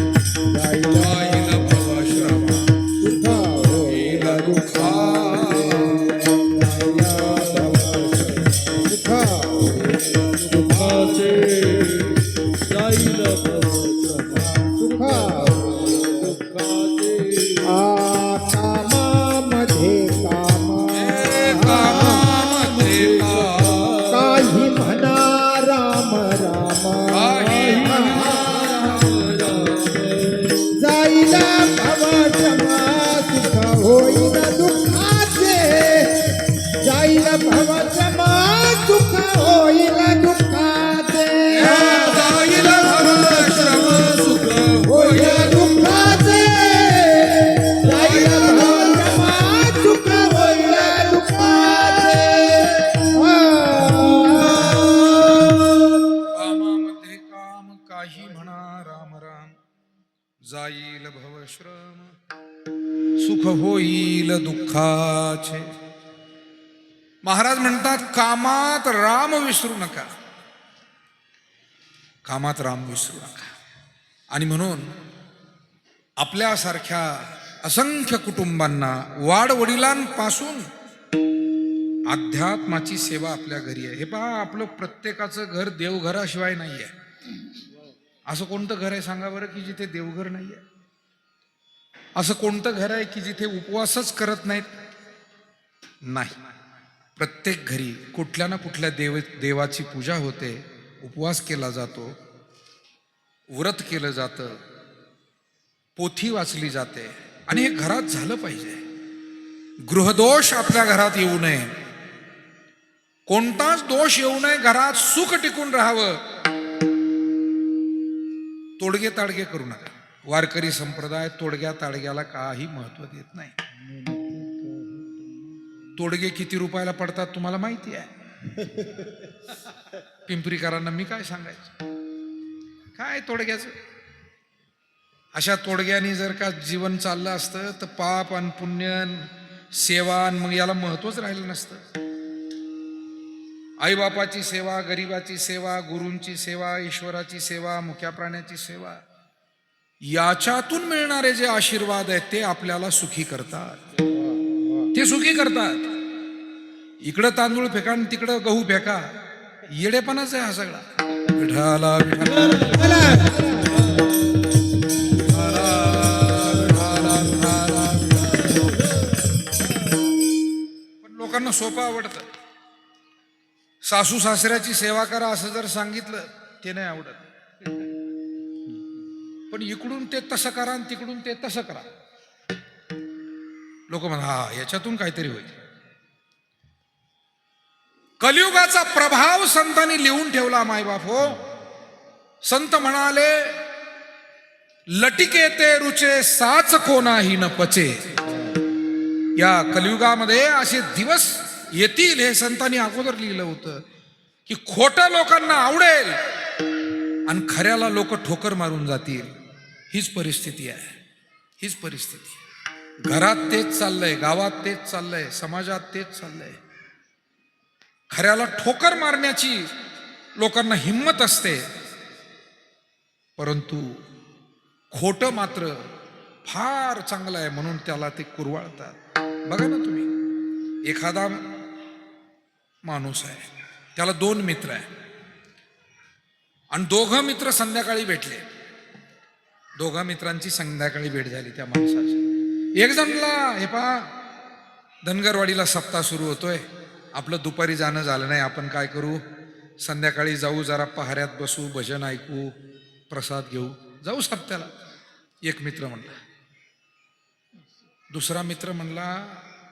जाईल भव श्रम, सुख होईल दुःखाचे, सुख होईल दुःखाचे, जाईल भवश्रम, सुख होईल दुःखाचे. कामामध्ये काम, कामामध्ये काम, काही म्हणा राम राम, काही म्हणा जाईल भवश्रम, सुख होईल दुःखाचे, जाईल भवश्रम, सुख होईल दुःखाचे, जाईल भव श्रम, सुख होईल दुःखाचे, जाईल भवश्रम, सुख होईल दुःखाचे. कामामध्ये काम, काही म्हणा राम राम, जाईल भवश्रम, सुख होईल दुःखाचे. महाराज म्हणतात कामात राम विसरू नका, कामात राम विसरू नका. आणि म्हणून आपल्यासारख्या असंख्य कुटुंबांना वाडवडिलांपासून अध्यात्माची सेवा आपल्या घरी आहे. हे पहा, आपलं प्रत्येकाचं घर देवघराशिवाय नाही आहे. असं कोणतं घर आहे सांगा बरं की जिथे देवघर नाही आहे? असं कोणतं घर आहे की जिथे उपवासच करत नाहीत? नाही. प्रत्येक घरी कुठल्या ना कुठल्या देवाची पूजा होते, उपवास केला जातो, व्रत केलं जातं, पोथी वाचली जाते. आणि हे घरात झालं पाहिजे. गृहदोष आपल्या घरात येऊ नये, कोणताच दोष येऊ नये, घरात सुख टिकून राहावं. तोडगे ताडगे करू नका. वारकरी संप्रदाय तोडग्या ताडग्याला काही महत्व देत नाही. तोडगे किती रुपयाला पडतात तुम्हाला माहिती आहे? पिंपरीकरांना मी काय सांगायचं, काय तोडग्याचं. अशा तोडग्यानी जर का जीवन चाललं असतं तर पाप आणि पुण्य, सेवा, मग याला महत्वच राहिलं नसतं. आईबापाची सेवा, गरिबाची सेवा, गुरूंची सेवा, ईश्वराची सेवा, मुक्या प्राण्याची सेवा, याच्यातून मिळणारे जे आशीर्वाद आहेत ते आपल्याला सुखी करतात. ते सुखी करतात. इकडं तांदूळ फेका आणि तिकडं गहू फेका, येडेपणाच आहे हा सगळा. विठाला पण लोकांना सोपं आवडतं. सासू सासऱ्याची सेवा करा असं जर सांगितलं ते नाही आवडत. पण इकडून ते तसं करा आणि तिकडून ते तसं करा. लोक म्हणा हा याच्यातून काहीतरी होईल. कलियुगाचा प्रभाव संतांनी लिहून ठेवला मायबाप हो. संत म्हणाले, लटिके ते रुचे साच कोणाही न पचे. या कलियुगामध्ये असे दिवस येतील हे संतांनी अगोदर लिहिलं होतं की खोटं लोकांना आवडेल आणि खऱ्याला लोक ठोकर मारून जातील. हीच परिस्थिती आहे, हीच परिस्थिती. घरात तेच चाललंय, गावात तेच चाललंय, समाजात तेच चाललंय. खऱ्याला ठोकर मारण्याची लोकांना हिंमत असते, परंतु खोटं मात्र फार चांगलं आहे म्हणून त्याला ते कुरवाळतात. बघा ना तुम्ही, एखादा माणूस आहे, त्याला 2 मित्र आहे आणि दोघं मित्र संध्याकाळी भेटले. दोघा मित्रांची संध्याकाळी भेट झाली त्या माणसाची. एक जणला, हे पहा, धनगरवाडीला सप्ताह सुरू होतोय, आपलं दुपारी जाणं झालं नाही, आपण काय करू, संध्याकाळी जाऊ, जरा पहाऱ्यात बसू, भजन ऐकू, प्रसाद घेऊ, जाऊ सप्त्याला. एक मित्र म्हणला. दुसरा मित्र म्हणला,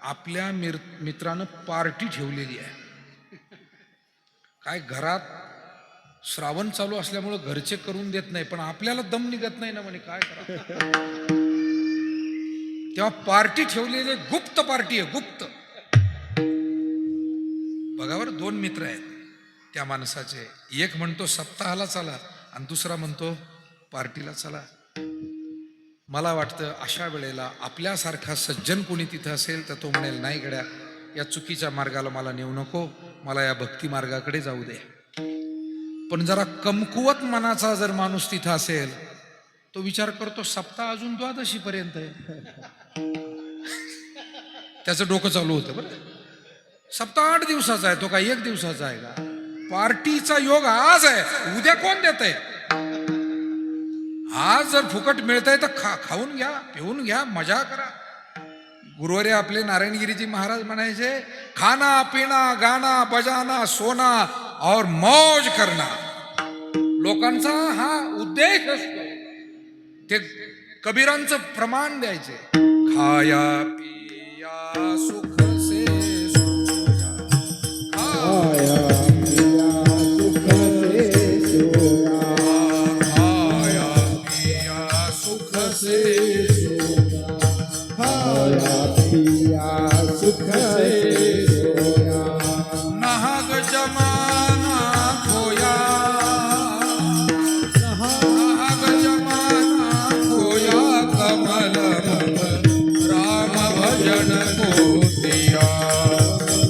आपल्या मित्रानं पार्टी ठेवलेली आहे. काय घरात श्रावण चालू असल्यामुळं घरचे करून देत नाही, पण आपल्याला दम निघत नाही ना, म्हणे काय करा. तेव्हा पार्टी ठेवलेली, गुप्त पार्टी आहे, गुप्त. बघावर 2 मित्र आहेत त्या माणसाचे. एक म्हणतो सप्ताहाला चला आणि दुसरा म्हणतो पार्टीला चला. मला वाटतं अशा वेळेला आपल्यासारखा सज्जन कोणी तिथं असेल तर तो म्हणेल, नाही गड्या, या चुकीच्या मार्गाला मला नेऊ नको, मला या भक्ती मार्गाकडे जाऊ दे. पण जरा कमकुवत मनाचा जर माणूस तिथं असेल, तो विचार करतो सप्ताह अजून 12शी पर्यंत आहे. त्याचं डोकं चालू होतं बरं. सप्ताह 8 दिवसाचा आहे, तो काय 1 दिवसाचा आहे का? पार्टीचा योग आज आहे, उद्या कोण देत आहे? आज जर फुकट मिळतंय तर खाऊन घ्या, पिऊन घ्या, मजा करा. गुरुवारी आपले नारायणगिरीजी महाराज म्हणायचे, खाना पिना गाना बजाना सोना और मौज करना. लोकांचा हा उद्देश असतो. ते कबीरांचं प्रमाण द्यायचे, खाया पिया सुख से सोया, आया पिया सुख से सोया, खाया पिया सुख से सोया, आया पिया सुख से सोया. नाहक जमाना खोया, नाहक जमाना खोया, कमल राम भजन को दिया,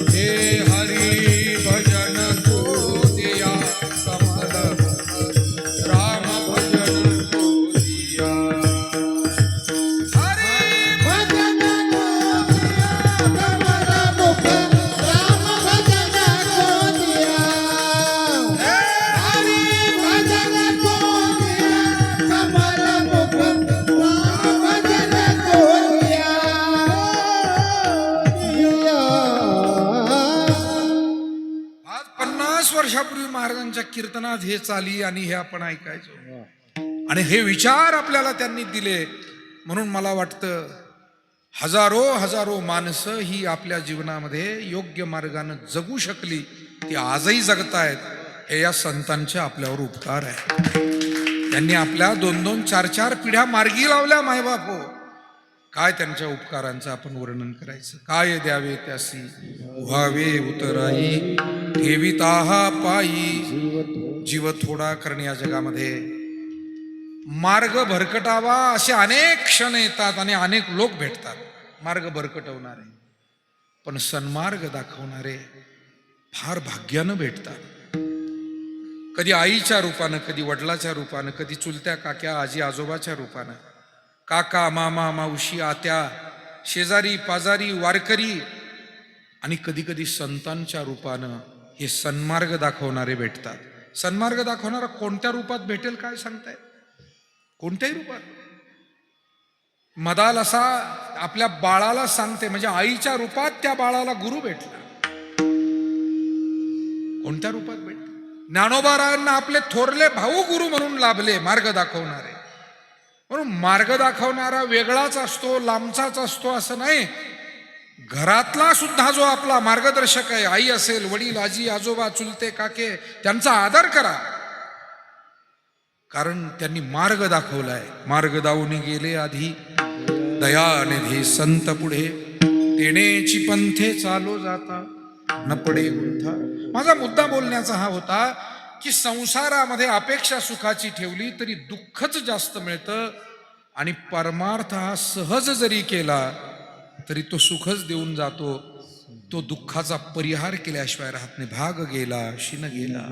हे हरि भजन को दिया, कमल राम भजन को दिया. हरि भजन कमल मुख राम भजन को दिया. हरि भजन को दिया, कमल मुख राम भजन को दिया. आज 50 वर्षापूर्वी महाराजांच्या कीर्तनात हे चाली आणि हे आपण ऐकायचो आणि हे विचार आपल्याला त्यांनी दिले. म्हणून मला वाटतं हजारो माणसं ही आपल्या जीवनामध्ये योग्य मार्गानं जगू शकली, ती आजही जगतायत. हे या संतांचे आपल्यावर उपकार आहे. त्यांनी आपल्या 2-2, 4-4 पिढ्या मार्गी लावल्या. मायबाप हो, काय त्यांच्या उपकारांचं आपण वर्णन करायचं. काय द्यावे त्यासी व्हावे उतराई, ठेविताहा पायी जीव थोडा करणे. या जगामध्ये मार्ग भरकटावा असे अनेक क्षण येतात आणि अनेक लोक भेटतात मार्ग भरकटवणारे, पण सन्मार्ग दाखवणारे फार भाग्यानं भेटतात. कधी आईच्या रूपानं, कधी वडिलाच्या रूपानं, कधी चुलत्या काक्या आजी आजोबाच्या रूपानं, काका मामा मावशी आत्या शेजारी पाजारी वारकरी, आणि कधी कधी संतांच्या रूपानं हे सन्मार्ग दाखवणारे भेटतात. सन्मार्ग दाखवणारा कोणत्या रूपात भेटेल काय सांगताय? कोणत्याही रूपात. मदाल असा आपल्या बाळाला सांगते, म्हणजे आईच्या रूपात त्या बाळाला गुरु भेटला. कोणत्या रूपात भेटले? ज्ञानोबारायांना आपले थोरले भाऊ गुरु म्हणून लाभले, मार्ग दाखवणारे. म्हणून मार्ग दाखवणारा वेगळाच असतो, लांबचाच असतो असं नाही. घरातला सुद्धा जो आपला मार्गदर्शक आहे, आई असेल, वडील, आजी आजोबा, चुलते काके, त्यांचा आदर करा. कारण त्यांनी मार्ग दाखवलाय. मार्ग दावून गेले आधी, दयानिधी संत पुढे, तेनेची पंथे चालो जाता, न पडे गुंथा. माझा मुद्दा बोलण्याचा हा होता की संसारामध्ये अपेक्षा सुखाची ठेवली तरी दुःखच जास्त मिळतं, आणि परमार्थ हा सहज जरी केला तरी तो सुखच देऊन जातो. तो दुःखाचा परिहार केल्याशिवाय राहत नाही. भाग गेला शिन गेला,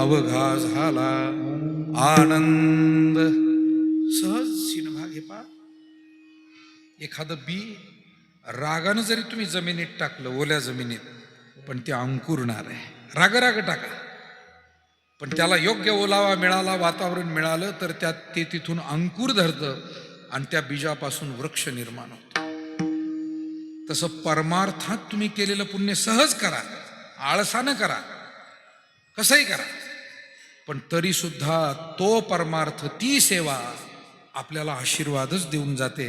अवघा झाला आनंद, सहज शिन भाग. हे पा, एखादं बी रागानं जरी तुम्ही जमिनीत टाकलं, ओल्या जमिनीत, पण ते अंकुरणार आहे. राग राग टाका, पण त्याला योग्य ओलावा मिळाला, वातावरण मिळालं तर त्यात ते तिथून अंकुर धरतं आणि त्या बीजापासून वृक्ष निर्माण होतो. तसं परमार्थात तुम्ही केलेलं पुण्य सहज करा, आळसानं करा, कसंही करा, पण तरी सुद्धा तो परमार्थ, ती सेवा आपल्याला आशीर्वादच देऊन जाते.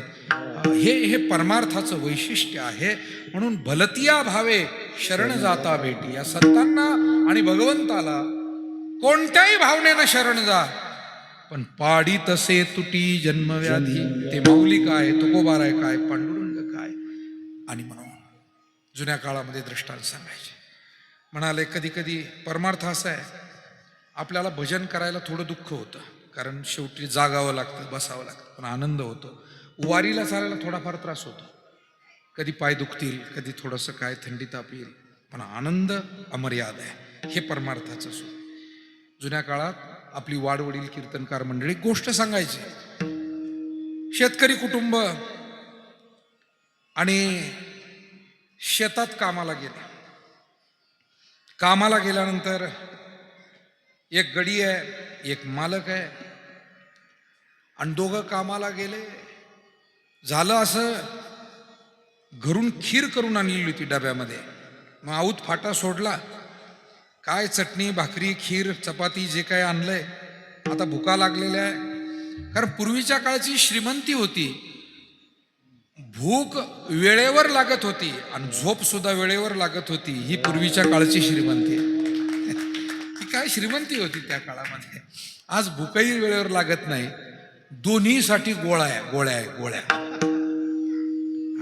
हे परमार्थाचं वैशिष्ट्य आहे. म्हणून भलतिया भावे शरण जाता भेटी. या संतांना आणि भगवंताला कोणत्याही भावनेनं शरण जा, पण पाडी तसे तुटी जन्मव्याधी. ते माऊली काय, तुकोबाराय काय, पांडुरंग काय. आणि म्हणून जुन्या काळामध्ये दृष्टांत सांगायचे. म्हणाले कधी कधी परमार्थ असा आहे, आपल्याला भजन करायला थोडं दुःख होतं, कारण शेवटी जागावं लागतं, बसावं लागतं, पण आनंद होतो. वारीला चालायला थोडाफार त्रास होतो, कधी पाय दुखतील, कधी थोडंसं काय थंडी ताप येईल, पण आनंद अमर्याद आहे. हे परमार्थाचं सुख. जुन्या काळात आपली वाडवडील कीर्तनकार मंडळी गोष्ट सांगायची. शेतकरी कुटुंब आणि शेतात कामाला गेले. कामाला गेल्यानंतर एक गडी आहे, एक मालक आहे, आणि दोघं कामाला गेले. झालं असं, घरून खीर करून आणलेली होती डब्यामध्ये. मग आऊत फाटा सोडला, काय चटणी भाकरी खीर चपाती जे काय आणलंय, आता भुका लागलेल्या आहे. कारण पूर्वीच्या काळची श्रीमंती होती, भूक वेळेवर लागत होती आणि झोप सुद्धा वेळेवर लागत होती. ही पूर्वीच्या काळची श्रीमंती. ती काय श्रीमंती होती त्या काळामध्ये. आज भूकही वेळेवर लागत नाही, दोन्हीसाठी गोळ्या.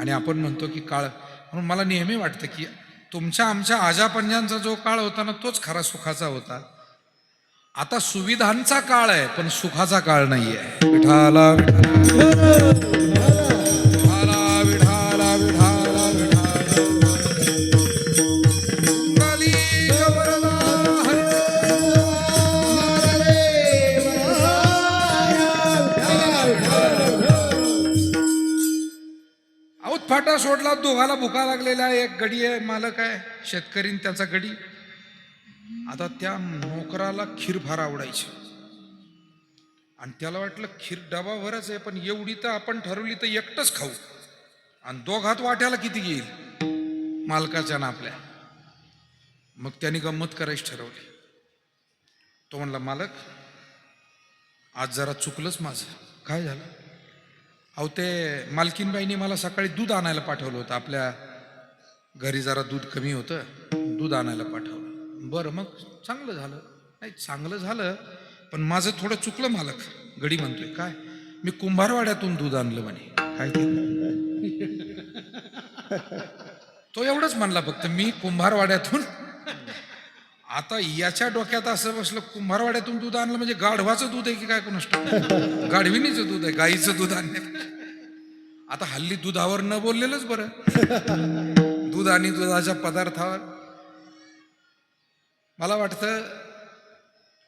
आणि आपण म्हणतो की काळ, म्हणून मला नेहमी वाटतं की तुमच्या आमच्या आजापंजांचा जो काळ होता ना, तोच खरा सुखाचा होता. आता सुविधांचा काळ आहे, पण सुखाचा काळ नाही आहे. विठाला फाटा सोडला, दोघाला भुका लागलेला. एक गडी आहे, मालक आहे, शेतकरी त्याचा गडी. आता त्या नोकराला खीर फार आवडायची, आणि त्याला वाटलं खीर डबाभरच आहे, पण एवढी तर आपण ठरवली तर एकटंच खाऊ, आणि दोघात वाट्याला किती घेईल मालकाच्या ना आपल्या. मग त्यांनी गंमत करायची ठरवली. तो म्हणला, मालक आज जरा चुकलंच माझं. काय झालं? अहो ते मालकीनबाईंनी मला सकाळी दूध आणायला पाठवलं होतं, आपल्या घरी जरा दूध कमी होतं, दूध आणायला पाठवलं. बरं, मग चांगलं झालं. नाही चांगलं झालं, पण माझं थोडं चुकलं मालक. गडी म्हणतोय, काय? मी कुंभारवाड्यातून दूध आणलं म्हणे. काय ते? तो एवढंच म्हणला फक्त, मी कुंभारवाड्यातून. आता याच्या डोक्यात असं बसलं, कुंभारवाड्यातून दूध आणलं म्हणजे गाढवाचं दूध आहे की काय कोणास ठाऊक, गाढविणीचं दूध आहे, गाईचं दूध आणलं. आता हल्ली दुधावर न बोललेलंच बरं. दूध आणि दुधाच्या पदार्थावर. मला वाटतं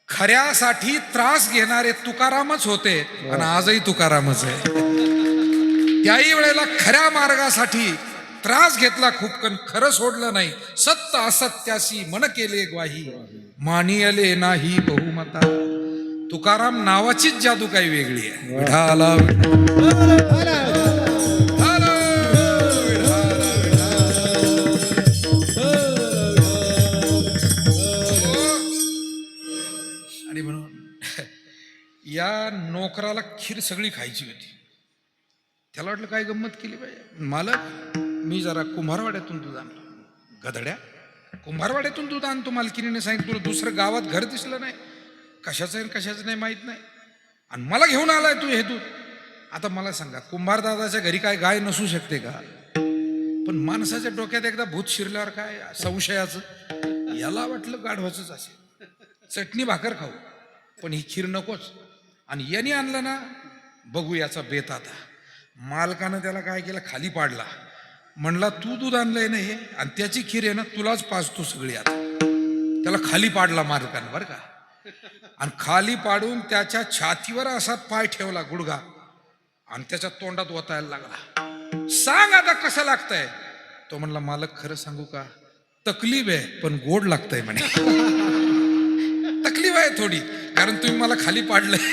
खऱ्यासाठी त्रास घेणारे तुकारामच होते, आणि आजही तुकारामच आहे. त्याही वेळेला खऱ्या मार्गासाठी त्रास घेतला खूप, पण खरं सोडलं नाही. सत्य असत्यासी मन केले ग्वाही, मानियले नाही बहुमता. तुकाराम नावाचीच जादू काही वेगळी आहे. विठाला आणि म्हणून या नोकराला खीर सगळी खायची होती. त्याला वाटलं काय गंमत केली पाहिजे. मालक, मी जरा कुंभारवाड्यातून दूध आणलं. गधड्या, कुंभारवाड्यातून दूध आणतो मालकीने सांगितलं, तुला दुसरं गावात घर दिसलं नाही, कशाचं आहे कशाचं नाही माहीत नाही. आणि मला घेऊन आलाय तू हे दूध. आता मला सांगा, कुंभारदादाच्या घरी काय गाय नसू शकते का? पण माणसाच्या डोक्यात एकदा भूत शिरल्यावर काय संशयाचं, याला वाटलं गाढवाचंच असेल, चटणी भाकर खाऊ, पण ही खीर नकोच. आणि यांनी आणलं ना, बघू याचा बेत आता. मालकानं त्याला काय केलं, खाली पाडला. म्हणला तू दूध आणलंय ना हे, आणि त्याची खीर आहे ना तुलाच पाजतो सगळी. आता त्याला खाली पाडला मालकानं बरं का, आणि खाली पाडून त्याच्या छातीवर असा पाय ठेवला, गुडघा, आणि त्याच्या तोंडात ओतायला लागला. सांग आता कसं लागतंय? तो म्हणला, मालक खरं सांगू का, तकलीफ आहे पण गोड लागतंय म्हणे. तकलीफ आहे थोडी, कारण तुम्ही मला खाली पाडलंय,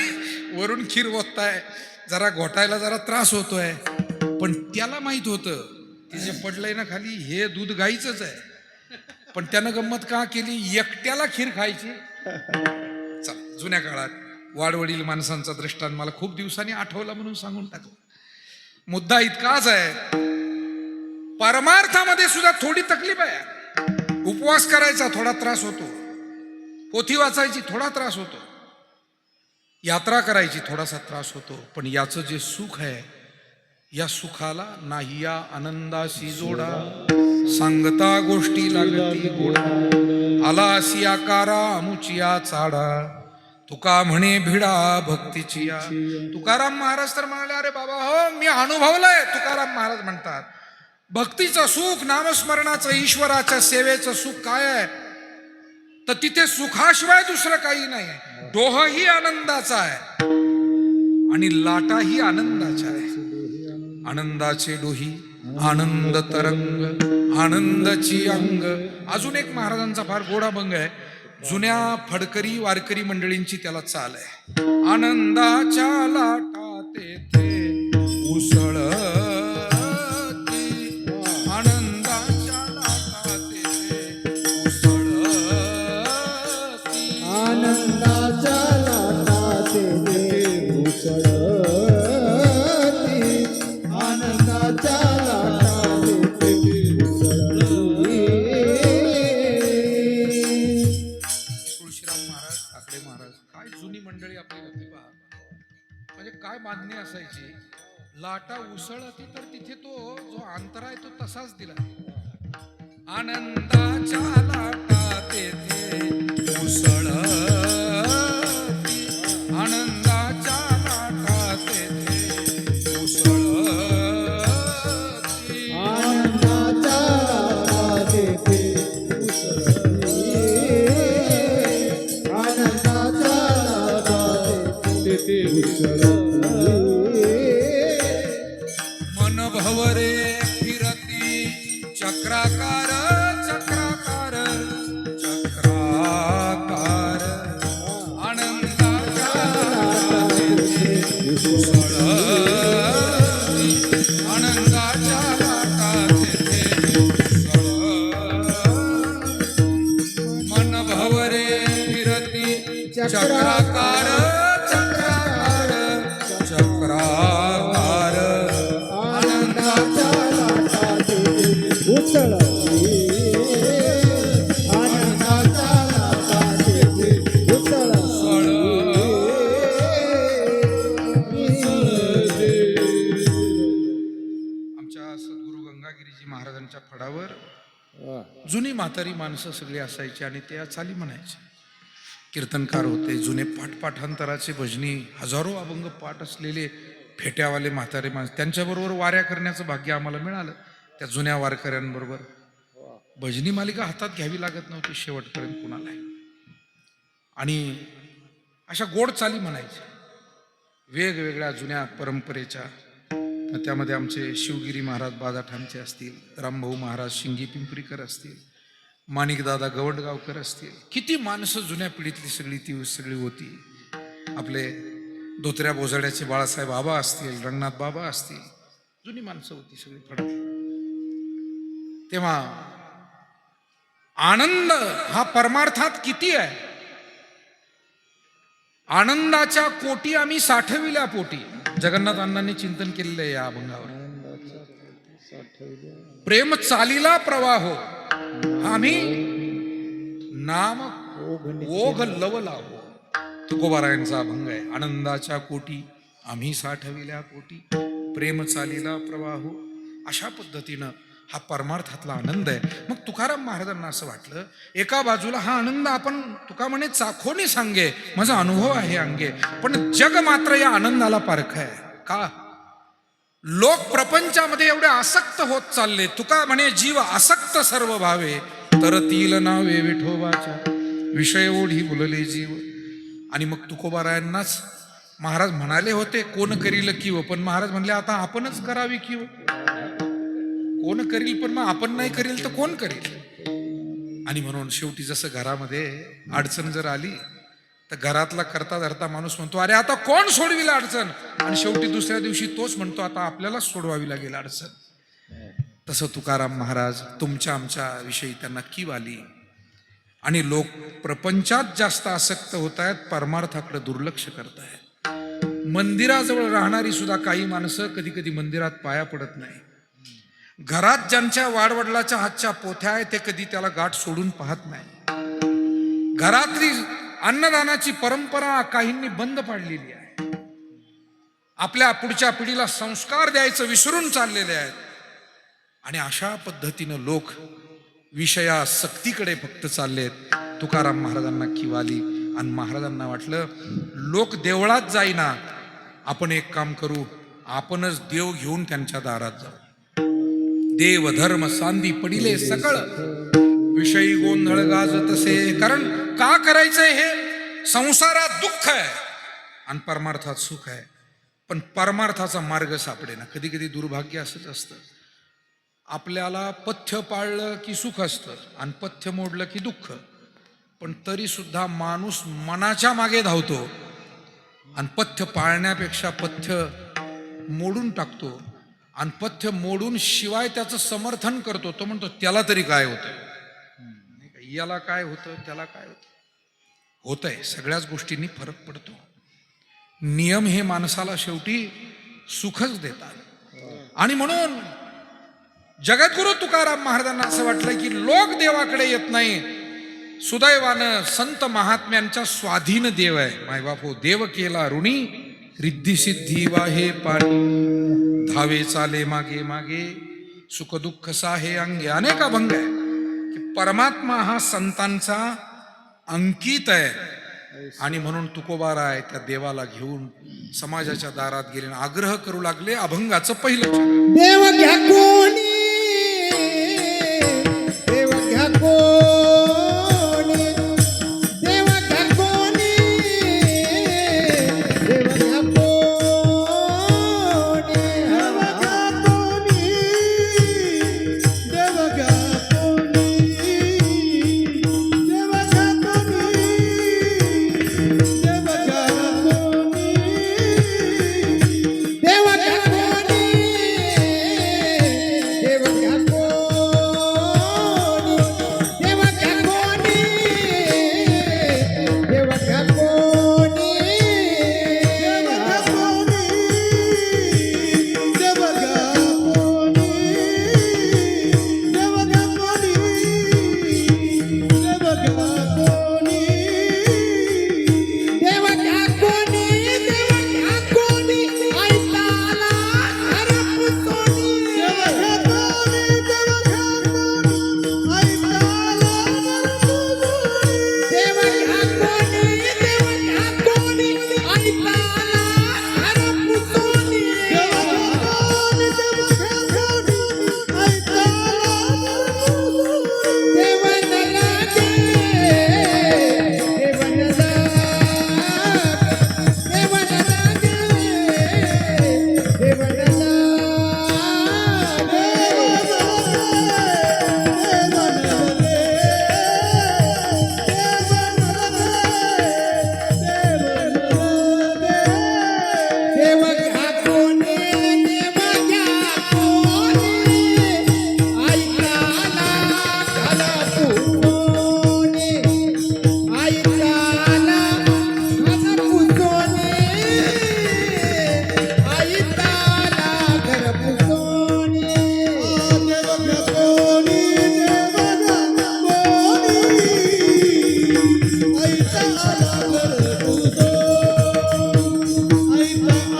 वरून खीर ओतताय, जरा घोटायला जरा त्रास होतोय. पण त्याला माहित होतं ते जे पडलंय ना खाली, हे दूध गाईचंच आहे. पण त्यानं गंमत का केली, एकट्याला खीर खायची. चला, जुन्या काळात वाडवडील माणसांचा दृष्टांत मला खूप दिवसांनी आठवला म्हणून सांगून टाकलं. मुद्दा इतकाच आहे, परमार्थामध्ये सुद्धा थोडी तकलीफ आहे. उपवास करायचा थोडा त्रास होतो, पोथी वाचायची थोडा त्रास होतो, यात्रा करायची थोडासा त्रास होतो. पण याचं जे सुख आहे, या सुखाला नाही या आनंदाशी जोडा, सांगता गोष्टी लागती गोडा, आला अशी आकारा अमुचिया चाडा, तुका म्हणे भिडा भक्तीची या. तुकाराम महाराज तर म्हणाले, अरे बाबा हो, मी अनुभवलंय. तुकाराम महाराज म्हणतात, भक्तीचं सुख, नामस्मरणाचं, ईश्वराच्या सेवेचं सुख काय आहे, तर तिथे सुखाशिवाय दुसरं काही नाही. डोहही आनंदाचा आहे आणि लाटाही आनंदाच्या आहे. आनंदाचे डोही, आनंद तरंग, आनंदाची अंग. अजून एक महाराजांचा फार गोड अभंग आहे, जुन्या फडकरी वारकरी मंडळींची त्याला चाल आहे. आनंदाच्या लाटा तेथे उसळती, आनंदाच्या लाटा तेथे उसळती, आनंदाच्या लाटा तेथे उसळती, आनंदाच्या लाटा तेथे उसळती. तुळशीराम महाराज, ठाकरे महाराज, काय जुनी मंडळी आपली होती पहा. म्हणजे काय बांधणी असायची, लाटा उसळती तर तिथे तो जो अंतरा आहे तो तसाच दिला. आनंदाच्या लाटा तेथे उसळती, आनंदाच्या लाटा तेथे उसळती, आनंदाच्या लाटा तेथे उसळती, आनंदाच्या लाटा तेथे उसळती. मन भवरे फिरती चक्राकार, चक्राकार, चक्राकार, आनंदाच्या लाटा तेथे उसळती, आनंदाच्या लाटा तेथे उसळती. मन भवरे फिरती चक्राकार, चक्राकार, चक्राकार, आनंदाच्या लाटा तेथे उसळती, आनंदाच्या लाटा तेथे उसळती. आमच्या सद्गुरू गंगागिरीजी महाराजांच्या फडावर जुनी म्हातारी माणसं सगळी असायची आणि त्या चाली म्हणायचे. कीर्तनकार होते, जुने पाठांतराचे भजनी, हजारो अभंग पाठ असलेले फेट्यावाले म्हातारे माणसं, त्यांच्याबरोबर वाऱ्या करण्याचं भाग्य आम्हाला मिळालं. त्या जुन्या वारकऱ्यांबरोबर भजनी मालिका हातात घ्यावी लागत नव्हती शेवटपर्यंत कुणालाही. आणि अशा गोड चाली म्हणायच्या वेगवेगळ्या जुन्या परंपरेच्या. त्यामध्ये आमचे शिवगिरी महाराज बाजाठाणचे असतील, रामभाऊ महाराज शिंगी पिंपरीकर असतील, माणिकदादा गवंडगावकर असतील, किती माणसं जुन्या पिढीतली सगळी ती सगळी होती. आपले धोत्र्या बोजाड्याचे बाळासाहेब बाबा असतील, रंगनाथ बाबा असतील, जुनी माणसं होती सगळी फडात. तेव्हा आनंद हा परमार्थात किती आहे, आनंदाच्या कोटी आम्ही साठविल्या पोटी. जगन्नाथ अण्णांनी चिंतन केलेलं आहे या अभंगावर. प्रेम चालीला प्रवाहो, आम्ही नाम ओघ लव लावो. तुकोबारायांचा अभंग आहे. आनंदाच्या कोटी आम्ही साठविल्या पोटी, प्रेम चालीला प्रवाहो. अशा पद्धतीनं हा परमार्थातला आनंद आहे. मग तुकाराम महाराजांना असं वाटलं, एका बाजूला हा आनंद आपण तुका म्हणे चाखोनी सांगे, माझा अनुभव आहे अंगे, पण जग मात्र या आनंदाला पारख आहे. का? लोक प्रपंचामध्ये एवढे आसक्त होत चालले. तुका म्हणे जीव आसक्त सर्व भावे, तर तील नावे विठोबाच्या, विषय ओढी बोलले जीव. आणि मग तुकोबारायांनाच महाराज म्हणाले होते, कोण करील किव, पण महाराज म्हणले आता आपणच करावी किव. कोण करील पण मग आपण नाही करील तर कोण करील. आणि म्हणून शेवटी जसं घरामध्ये अडचण जर आली तर घरातला करता धरता माणूस म्हणतो, अरे आता कोण सोडविल अडचण, आणि शेवटी दुसऱ्या दिवशी तोच म्हणतो, आता आपल्यालाच सोडवावी लागेल अडचण. तसं तुकाराम महाराज तुमच्या आमच्या विषयी त्यांना कीव आली आणि लोक प्रपंचात जास्त आसक्त होत आहेत, परमार्थाकडे दुर्लक्ष करत आहेत. मंदिराजवळ राहणारी सुद्धा काही माणसं कधी कधी मंदिरात पाया पडत नाही. घरात ज्यांच्या वाडवडिलाच्या हातच्या पोथ्या आहे ते कधी त्याला गाठ सोडून पाहत नाही. घरातली अन्नदानाची परंपरा काहींनी बंद पाडलेली आहे. आपल्या पुढच्या पिढीला संस्कार द्यायचं विसरून चाललेले आहेत. आणि अशा पद्धतीनं लोक विषयासक्तीकडे फक्त चाललेत. तुकाराम महाराजांना कीव आली आणि महाराजांना वाटलं, लोक देवळात जाईना, आपण एक काम करू, आपणच देव घेऊन त्यांच्या दारात जाऊ. देव धर्म सांदी पडिले सकळ, विषयी गोंधळ गाजतसे. कारण का करायचंय हे? संसारात दुःख आहे आणि परमार्थात सुख आहे, पण परमार्थाचा मार्ग सापडेना. कधी कधी दुर्भाग्य असंच असतं, आपल्याला पथ्य पाळलं की सुख असतं आणि पथ्य मोडलं की दुःख. पण तरी सुद्धा माणूस मनाच्या मागे धावतो आणि पथ्य पाळण्यापेक्षा पथ्य मोडून टाकतो आणि पथ्य मोडून शिवाय त्याचं समर्थन करतो. तो म्हणतो त्याला तरी काय होतं, याला काय होतं, त्याला काय होतं. होतंय, सगळ्याच गोष्टींनी फरक पडतो. नियम हे माणसाला शेवटी सुखच देतात. आणि म्हणून जगद्गुरु तुकाराम महाराजांना असं वाटलं की लोक देवाकडे येत नाही, सुदैवानं संत महात्म्यांच्या स्वाधीन देव आहे. मायबाप हो, देव केला ऋणी, रिद्धी सिद्धी वाहे पाणी, धावे चाले मागे मागे, सुख दुःख साहे अंगे. अनेक अभंग आहे की परमात्मा हा संतांचा अंकित आहे. आणि म्हणून तुकोबाराय त्या देवाला घेऊन समाजाच्या दारात गेले, आग्रह करू लागले. अभंगाचं पहिलं देव घ्या कोणी, देव घ्या कोणी, देव घ्या कोणी, देव घ्या कोणी, देव घ्या कोणी, देव घ्या कोणी, देव घ्या कोणी, देव घ्या कोणी, देव घ्या कोणी, देव घ्या कोणी,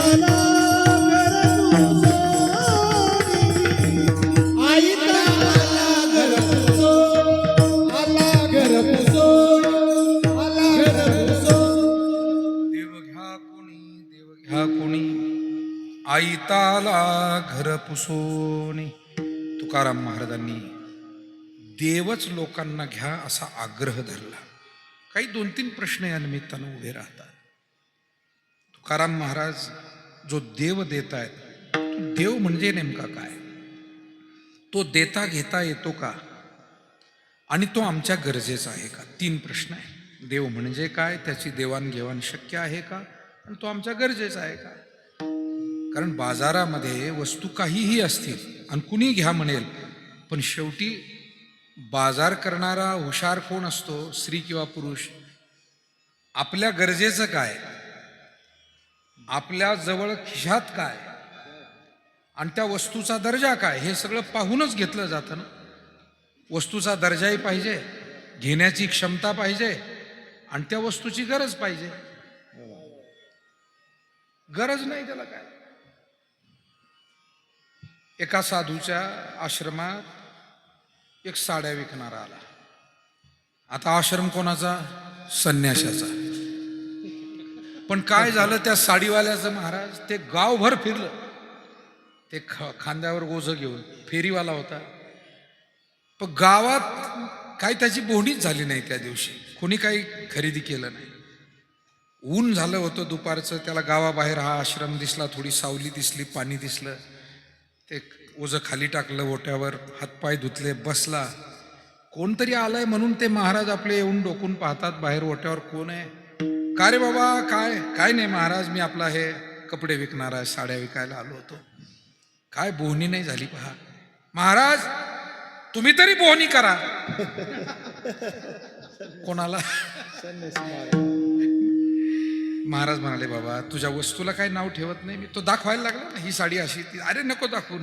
देव घ्या कोणी आईताला घर पुसोनी. तुकाराम महाराजांनी देवच लोकांना घ्या असा आग्रह धरला. काही 2-3 प्रश्न या निमित्तानं उभे राहतात. तुकाराम महाराज जो देव देत आहेत, तो देव म्हणजे नेमका काय? तो देता घेता येतो का? आणि तो आमच्या गरजेचा आहे का? 3 प्रश्न आहे. देव म्हणजे काय, त्याची देवाणघेवाण शक्य आहे का, आणि तो आमच्या गरजेचा आहे का? कारण बाजारामध्ये वस्तू काहीही असतील आणि कुणी घ्या म्हणेल, पण शेवटी बाजार करणारा हुशार कोण असतो, स्त्री किंवा पुरुष? आपल्या गरजेचं काय, आपल्या जवळ खिशात काय, आणि त्या वस्तूचा दर्जा काय, हे सगळं पाहूनच घेतलं जातं ना. वस्तूचा दर्जाही पाहिजे, घेण्याची क्षमता पाहिजे, आणि त्या वस्तूची गरज पाहिजे. गरज नाही त्याला काय. एका साधूच्या आश्रमात एक साड्या विकणारा आला. आता आश्रम कोणाचा? संन्याशाचा. पण काय झालं त्या साडीवाल्याचं, महाराज ते गावभर फिरलं. ते खांद्यावर ओझं घेऊन फेरीवाला होता. पण गावात काही त्याची बोहणीच झाली नाही त्या दिवशी. कोणी काही खरेदी केलं नाही. ऊन झालं होतं दुपारचं. त्याला गावाबाहेर हा आश्रम दिसला, थोडी सावली दिसली, पाणी दिसलं. ते ओझं खाली टाकलं ओट्यावर, हातपाय धुतले, बसला. कोणतरी आलंय म्हणून ते महाराज आपले येऊन डोकून पाहतात बाहेर ओट्यावर, कोण आहे? का रे बाबा, काय नाही महाराज, मी आपला हे कपडे विकणार आहे, साड्या विकायला आलो होतो. काय बोहणी नाही झाली पहा. महाराज तुम्ही तरी बोहणी करा. कोणाला? महाराज म्हणाले, बाबा तुझ्या वस्तूला काही नाव ठेवत नाही मी. तो दाखवायला लागला ना, ही साडी अशी, ती. अरे नको दाखवू,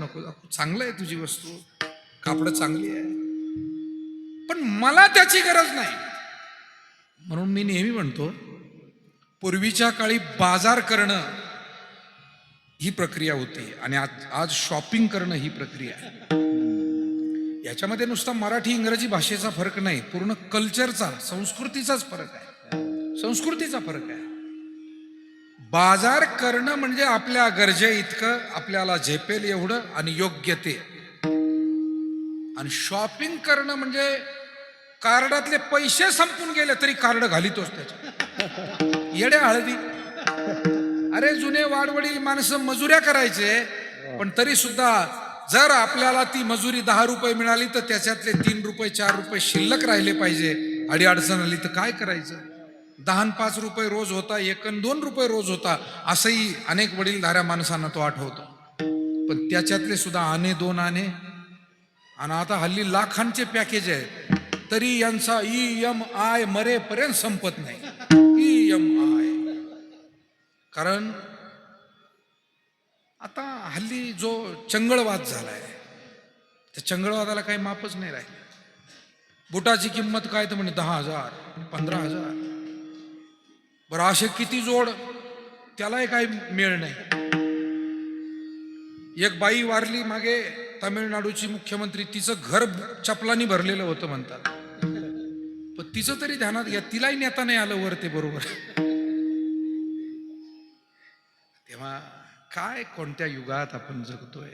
चांगलं आहे तुझी वस्तू, कापड चांगली आहे, पण मला त्याची गरज नाही. म्हणून मी नेहमी म्हणतो, पूर्वीच्या काळी बाजार करणं ही प्रक्रिया होती, आणि आज शॉपिंग करणं ही प्रक्रिया आहे. याच्यामध्ये नुसता मराठी इंग्रजी भाषेचा फरक नाही, पूर्ण कल्चरचा, संस्कृतीचाच फरक आहे. संस्कृतीचा फरक आहे. बाजार करणं म्हणजे आपल्या गरजे इतकं, आपल्याला झेपेल एवढं आणि योग्य ते. आणि शॉपिंग करणं म्हणजे कार्डातले पैसे संपून गेले तरी कार्ड घालितोच त्याच्या. येड्या हळदी. अरे जुने वाडवडील माणसं मजुऱ्या करायचे, पण तरी सुद्धा जर आपल्याला ती मजुरी 10 रुपये मिळाली तर त्याच्यातले 3 रुपये 4 रुपये शिल्लक राहिले पाहिजे. अडचण आली तर काय करायचं? 10 आणि 5 रुपये रोज होता, 1 आणि 2 रुपये रोज होता, असंही अनेक वडीलधाऱ्या माणसांना तो आठवतो. पण त्याच्यातले सुद्धा आणे 2 आणे, आणि आता हल्ली लाखांचे पॅकेज आहेत, तरी यांचा EMI मरेपर्यंत संपत नाही. EMI. कारण आता हल्ली जो चंगळवाद झालाय, त्या चंगळवादाला काही मापच नाही राहिले. बुटाची किंमत काय तर म्हणे 10,000, 15,000. बरं असे किती जोड, त्यालाही काही मेळ नाही. एक बाई वारली मागे, तामिळनाडूची मुख्यमंत्री, तिचं घर चपलानी भरलेलं होतं म्हणतात. पण तिचं तरी ध्यानात घ्या, तिलाही नेता नाही आलं वर ते बरोबर. तेव्हा काय कोणत्या युगात आपण जगतोय.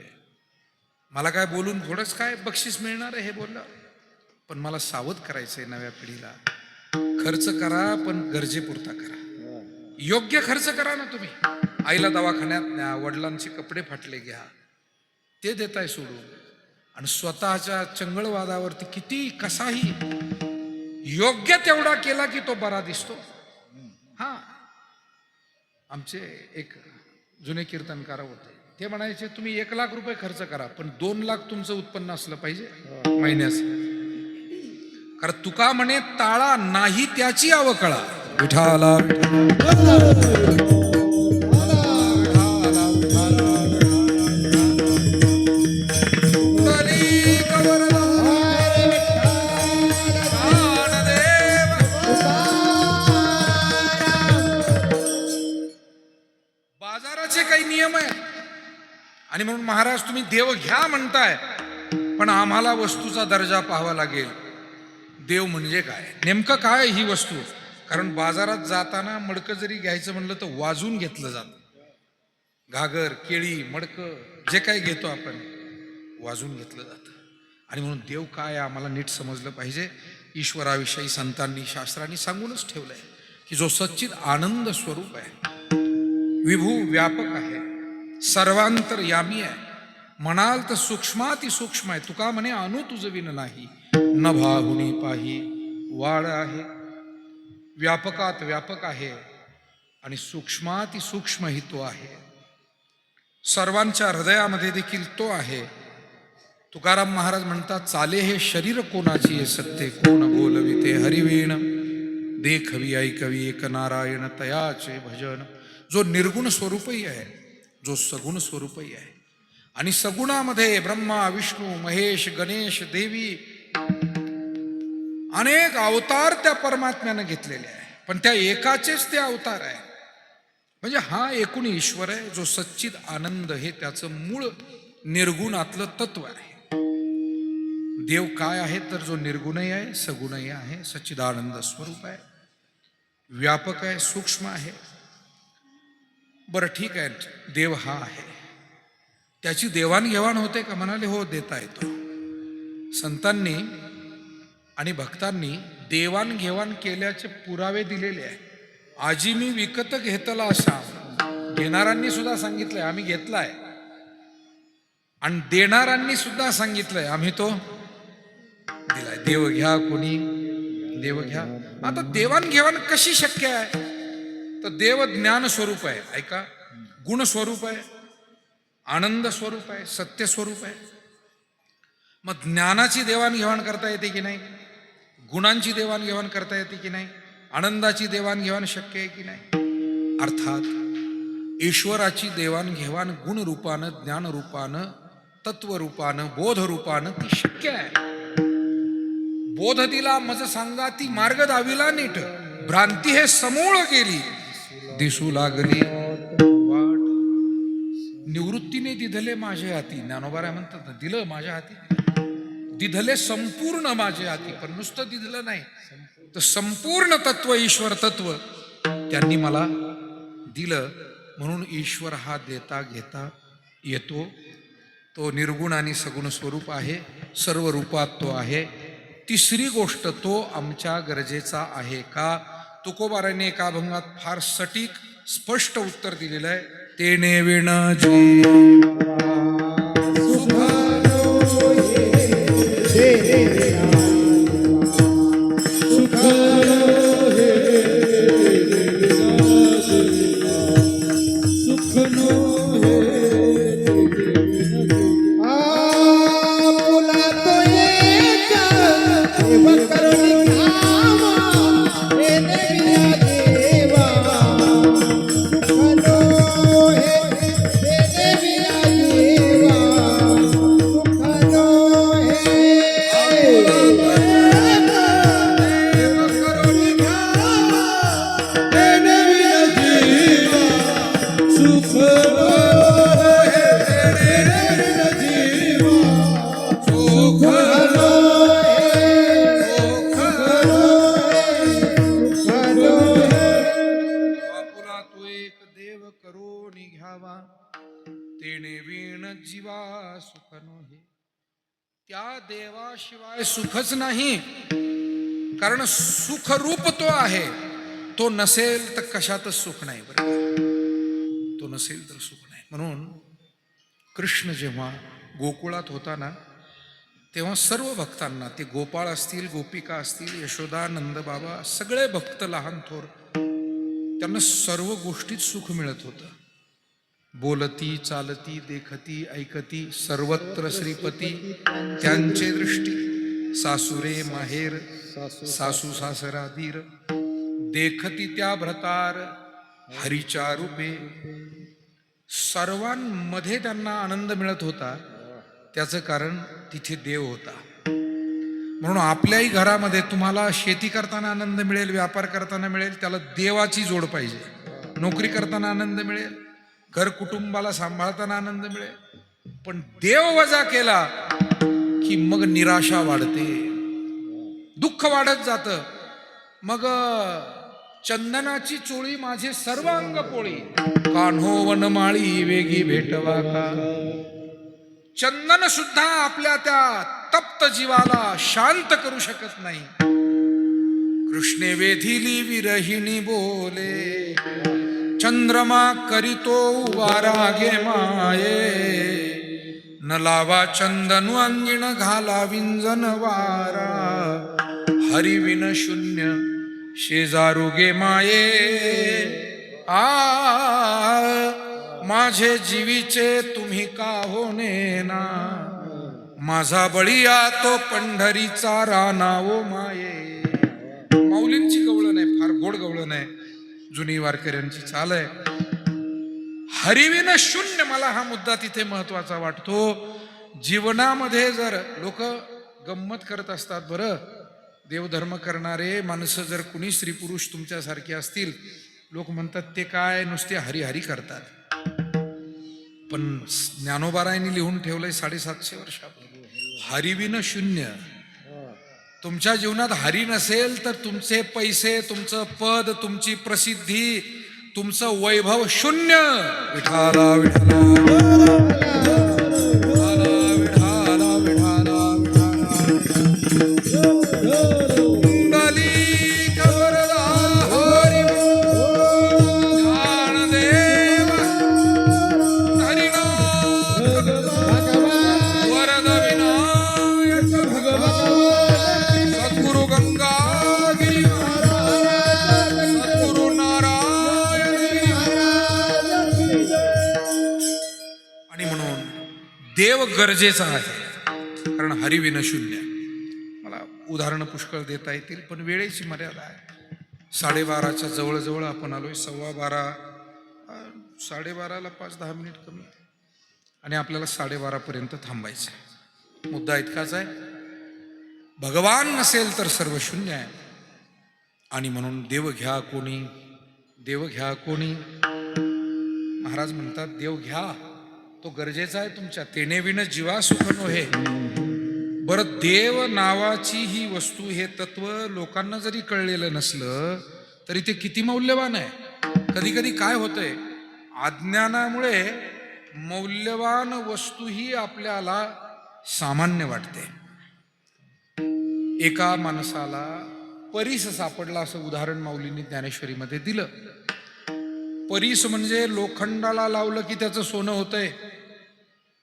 मला काय बोलून थोडंच काय बक्षीस मिळणार आहे हे बोललं, पण मला सावध करायचंय नव्या पिढीला. खर्च करा, पण गरजेपुरता करा. योग्य खर्च करा ना तुम्ही. आईला दवाखान्यात न्या, वडिलांचे कपडे फाटले घ्या, ते देताय सोडून. आणि स्वतःच्या चंगळवादावरती किती कसाही योग्य तेवढा केला की तो बरा दिसतो. हा, आमचे एक जुने कीर्तनकार होते, ते म्हणायचे तुम्ही 1 लाख रुपये खर्च करा, पण 2 लाख तुमचं उत्पन्न असलं पाहिजे महिन्याचं. कारण तुका म्हणे ताळा नाही त्याची अवकळा. विठाला बाजाराचे काही नियम आहे. आणि म्हणून महाराज तुम्ही देव घ्या म्हणताय, पण आम्हाला वस्तूचा दर्जा पाहावा लागेल. देव म्हणजे काय, नेमकं काय ही वस्तू? कारण बाजारात जाताना मडकं जरी घ्यायचं म्हणलं तर वाजून घेतलं जातं. घागर, केळी, मडकं जे काही घेतो आपण वाजून घेतलं जातं. आणि म्हणून देव काय आम्हाला नीट समजलं पाहिजे. ईश्वराविषयी संतांनी शास्त्रांनी सांगूनच ठेवलंय की जो सच्चित आनंद स्वरूप आहे, विभू व्यापक आहे, सर्वांतरयामी आहे. म्हणाल तर सूक्ष्माती सूक्ष्म आहे. तुका म्हणे अनु तुझ विन नाही, न भाहुनी पाही वाढ आहे. व्यापकात व्यापक आहे आणि सूक्ष्माती सूक्ष्म ही तो आहे. सर्वांच्या हृदयामध्ये देखील तो आहे. तुकाराम महाराज म्हणतात, चाले हे शरीर कोणाची हे सत्य, कोण बोलविते हरिवीण, देखवी ऐकवी एक नारायण तयाचे भजन. जो निर्गुण स्वरूपही आहे, जो सगुण स्वरूपही आहे. आणि सगुणामध्ये ब्रह्मा विष्णू महेश गणेश देवी अनेक अवतार त्या परमात्म्यानं घेतलेले आहे, पण त्या एकाचेच ते अवतार आहे. म्हणजे हा एकूण ईश्वर आहे, जो सच्चित आनंद हे त्याचं मूळ निर्गुणातलं तत्व आहे. देव काय आहे तर जो निर्गुणही आहे, सगुणही आहे, सच्चिदानंद स्वरूप आहे, व्यापक आहे, सूक्ष्म आहे. बरं ठीक आहे, देव हा आहे, त्याची देवाणघेवाण होते का? म्हणाले हो, देता येतो. संतांनी आणि भक्तांनी देवाणघेवाण केल्याचे पुरावे दिलेले आहे. आजी मी विकत घेतला असा, घेणाऱ्यांनी सुद्धा सांगितलंय आम्ही घेतलाय, आणि देणाऱ्यांनी सुद्धा सांगितलंय आम्ही तो दिलाय. देव घ्या कोणी, देव घ्या. आता देवाणघेवाण कशी शक्य आहे? तर देव ज्ञान स्वरूप आहे, ऐका, गुण स्वरूप आहे, आनंद स्वरूप आहे, सत्य स्वरूप आहे. मग ज्ञानाची देवाणघेवाण करता येते की नाही? गुणांची देवाणघेवाण करता येते की नाही? आनंदाची देवाणघेवाण शक्य आहे की नाही? अर्थात ईश्वराची देवाणघेवाण गुणरूपानं, ज्ञानरूपानं, तत्वरूपानं, बोधरूपानं ती शक्य आहे. बोध दिला मज सांगा ती मार्ग दाविला नीट, भ्रांती हे समूळ गेली दिसू लागली वाट. निवृत्तीने दिधले माझे हाती, ज्ञानोबा म्हणतात ना, दिलं माझ्या हाती, दिधले संपूर्ण माझे हाती. पण नुसतं दिधलं नाही, तर संपूर्ण तत्व, ईश्वर तत्व त्यांनी मला दिलं. म्हणून ईश्वर हा देता घेता येतो. तो निर्गुण आणि सगुण स्वरूप आहे, सर्व रूपात तो आहे. तिसरी गोष्ट, तो आमच्या गरजेचा आहे का? तुकोबाराने एका अभंगात फार सटीक स्पष्ट उत्तर दिलेलं आहे. तेने विण त्या देवाशिवाय सुखच नाही. कारण सुखरूप तो आहे. तो नसेल तर कशातच सुख नाही. बरं, तो नसेल तर सुख नाही. म्हणून कृष्ण जेव्हा गोकुळात होता ना, तेव्हा सर्व भक्तांना, ते गोपाळ असतील, गोपिका असतील, यशोदा, नंदबाबा, सगळे भक्त लहान थोर, त्यांना सर्व गोष्टीत सुख मिळत होतं. बोलती चालती देखती ऐकती सर्वत्र श्रीपती त्यांचे दृष्टी. सासुरे माहेर सासू सासरा धीर, देखती त्या भ्रतार हरीच्या रूपे. सर्वांमध्ये त्यांना आनंद मिळत होता. त्याचं कारण तिथे देव होता. म्हणून आपल्याही घरामध्ये तुम्हाला शेती करताना आनंद मिळेल, व्यापार करताना मिळेल, त्याला देवाची जोड पाहिजे. नोकरी करताना आनंद मिळेल, घर कुटुंबाला सांभाळताना आनंद मिळेल, पण देव वजा केला की मग निराशा वाढते, दुःख वाढत जात. मग चंदनाची चोळी माझे सर्व अंग पोळी, कान्हो वनमाळी वेगी भेटवा का. चंदन सुद्धा आपल्या त्या तप्त जीवाला शांत करू शकत नाही. कृष्णे वेधिली विरहिणी बोले, चंद्रमा करीतो वारा गे माये. न लावा चंदनु अंगिण घाला विंजन वारा, हरिविन शून्य शेजारू गे माये. माझे जीवीचे तुम्ही का होणे ना, माझा बळीया तो पंढरीचा राना ओ माये. माऊलींची गवळण आहे, फार गोड गवळण आहे, जुनी वारकऱ्यांची चाल आहे. हरिविन शून्य, मला हा मुद्दा तिथे महत्वाचा वाटतो. जीवनामध्ये जर लोक गंमत करत असतात, बरं देवधर्म करणारे माणसं जर कुणी स्त्री पुरुष तुमच्यासारखे असतील, लोक म्हणतात ते काय नुसते हरिहरी करतात. पण ज्ञानोबारायांनी लिहून ठेवलंय 750 वर्षापूर्वी, हरिविन शून्य. तुमच्या जीवनात हरी नसेल तर तुमचे पैसे, तुमचं पद, तुमची प्रसिद्धी, तुमचं वैभव शून्य. विठाला विठाला देव गरजेचा आहे, कारण हरिविन शून्य. मला उदाहरणं पुष्कळ देता येतील, पण वेळेची मर्यादा आहे. 12:30च्या जवळजवळ आपण आलोय. 12:15, 12:30ला 5-10 मिनिट कमी, आणि आपल्याला 12:30पर्यंत थांबायचं आहे. मुद्दा इतकाच आहे, भगवान नसेल तर सर्व शून्य आहे. आणि म्हणून देव घ्या कोणी, देव घ्या कोणी. महाराज म्हणतात देव घ्या तो गरजेचा आहे तुमच्या, तेने विण जीवा सुख नोहे. बरं, देव नावाची ही वस्तू, हे तत्व लोकांना जरी कळलेलं नसलं तरी ते किती मौल्यवान आहे. कधी कधी काय होतंय, अज्ञानामुळे मौल्यवान वस्तू ही आपल्याला सामान्य वाटते. एका माणसाला परीस सापडला, असं उदाहरण माऊलींनी ज्ञानेश्वरीमध्ये दिलं. परीस म्हणजे लोखंडाला लावलं की त्याचं सोनं होतंय.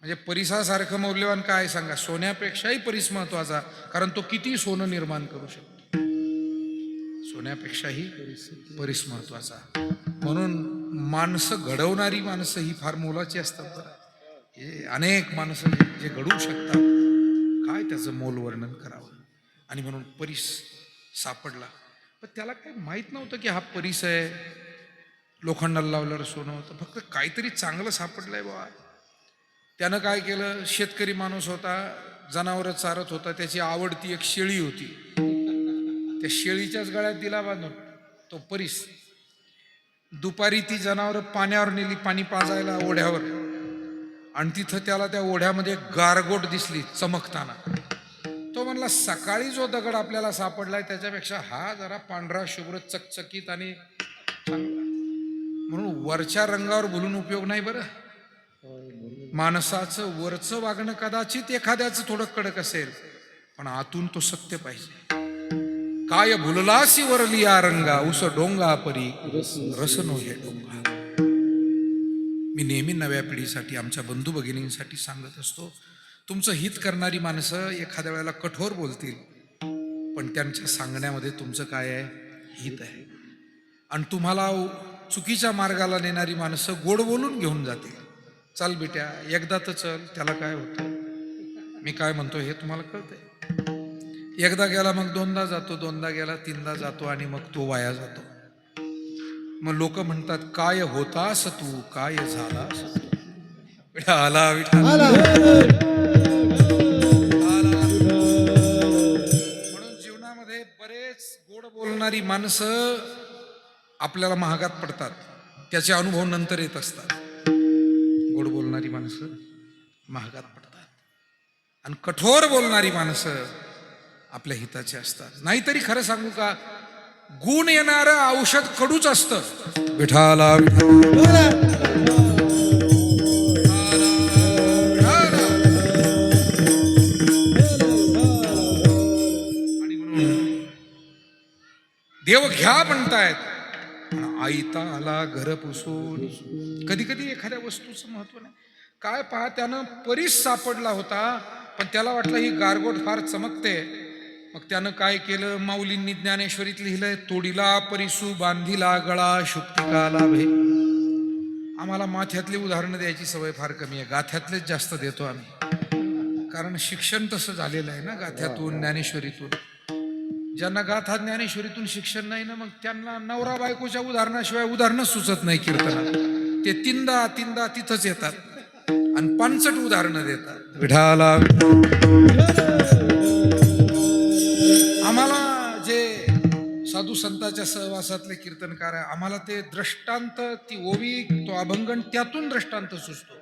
म्हणजे परीसासारखं मौल्यवान काय सांगा. सोन्यापेक्षाही परीस महत्वाचा, कारण तो किती सोनं निर्माण करू शकतो. सोन्यापेक्षाही परीस महत्वाचा. म्हणून माणसं घडवणारी माणसं ही फार मोलाची असतात. हे अनेक माणसं जे घडवू शकतात, काय त्याचं मोल वर्णन करावं. आणि म्हणून परीस सापडला, पण त्याला काही माहीत नव्हतं की हा परीस आहे, लोखंडाला लावल्यावर सोनं होतं. फक्त काहीतरी चांगलं सापडलंय बाबा. त्यानं काय केलं, शेतकरी माणूस होता, जनावरं चारत होता, त्याची आवडती एक शेळी होती. त्या शेळीच्याच गळ्यात दिला बांधून तो परीस. दुपारी ती जनावरं पाण्यावर नेली, पाणी पाजायला ओढ्यावर, आणि तिथं त्याला त्या ओढ्यामध्ये गारगोट दिसली चमकताना. तो म्हणला सकाळी जो दगड आपल्याला सापडलाय त्याच्यापेक्षा हा जरा पांढरा शुभ्र चकचकीत आणि चांगला. म्हणून वरच्या रंगावर बोलून उपयोग नाही. बरं, माणसाचं वरचं वागणं कदाचित एखाद्याचं थोडं कडक असेल, पण आतून तो सत्य पाहिजे. काय भुललासी वरली या रंगा, उस डोंगा परी रस नोहे डोंगा. मी नेहमी नव्या पिढीसाठी, आमच्या बंधू भगिनींसाठी सांगत असतो, तुमचं हित करणारी माणसं एखाद्या वेळेला कठोर बोलतील, पण त्यांच्या सांगण्यामध्ये तुमचं काय आहे, हित आहे. आणि तुम्हाला चुकीच्या मार्गाला नेणारी माणसं गोड बोलून घेऊन जातील. चल बेट्या, एकदा तर चल, त्याला काय होतं, मी काय म्हणतो हे तुम्हाला कळतंय. एकदा गेला मग दोनदा जातो, दोनदा गेला तीनदा जातो, आणि मग तो वाया जातो. मग लोक म्हणतात काय होतास तू, काय झालास तू. विठाला विठाला. म्हणून जीवनामध्ये बरेच गोड बोलणारी माणसं आपल्याला महागात पडतात. त्याचे अनुभव नंतर येत असतात. माणसं महागात पडतात आणि कठोर बोलणारी माणसं आपल्या हिताची असतात. नाहीतरी खरं सांगू का, गुण येणारं औषध कडूच असतं. विठाला आणि म्हणून देव घ्या म्हणतायत, पण आईता आला घर पुसून. कधी कधी एखाद्या वस्तूचं महत्व नाही काय पहा, त्यानं परीस सापडला होता, पण त्याला वाटलं ही गारगोट फार चमकते. मग त्यानं काय केलं, माऊलींनी ज्ञानेश्वरीत लिहिलंय, तोडीला परिसू बांधिला गळा शुक्तिकाला भे. आम्हाला माथ्यातली उदाहरणं द्यायची सवय फार कमी आहे, गाथ्यातलेच जास्त देतो आम्ही, कारण शिक्षण तसं झालेलं आहे ना गाथ्यातून ज्ञानेश्वरीतून. ज्यांना गाथा ज्ञानेश्वरीतून शिक्षण नाही ना, मग त्यांना नवरा बायकोच्या उदाहरणाशिवाय उदाहरणच सुचत नाही कीर्तनात. ते तीनदा तीनदा तिथंच येतात आणि पांचट उदाहरणं देतात. विठाला आम्हाला जे साधू संतांच्या सहवासातले कीर्तनकार आहे, आम्हाला ते दृष्टांत, ती ओवी, तो अभंगण, त्यातून दृष्टांत सुचतो.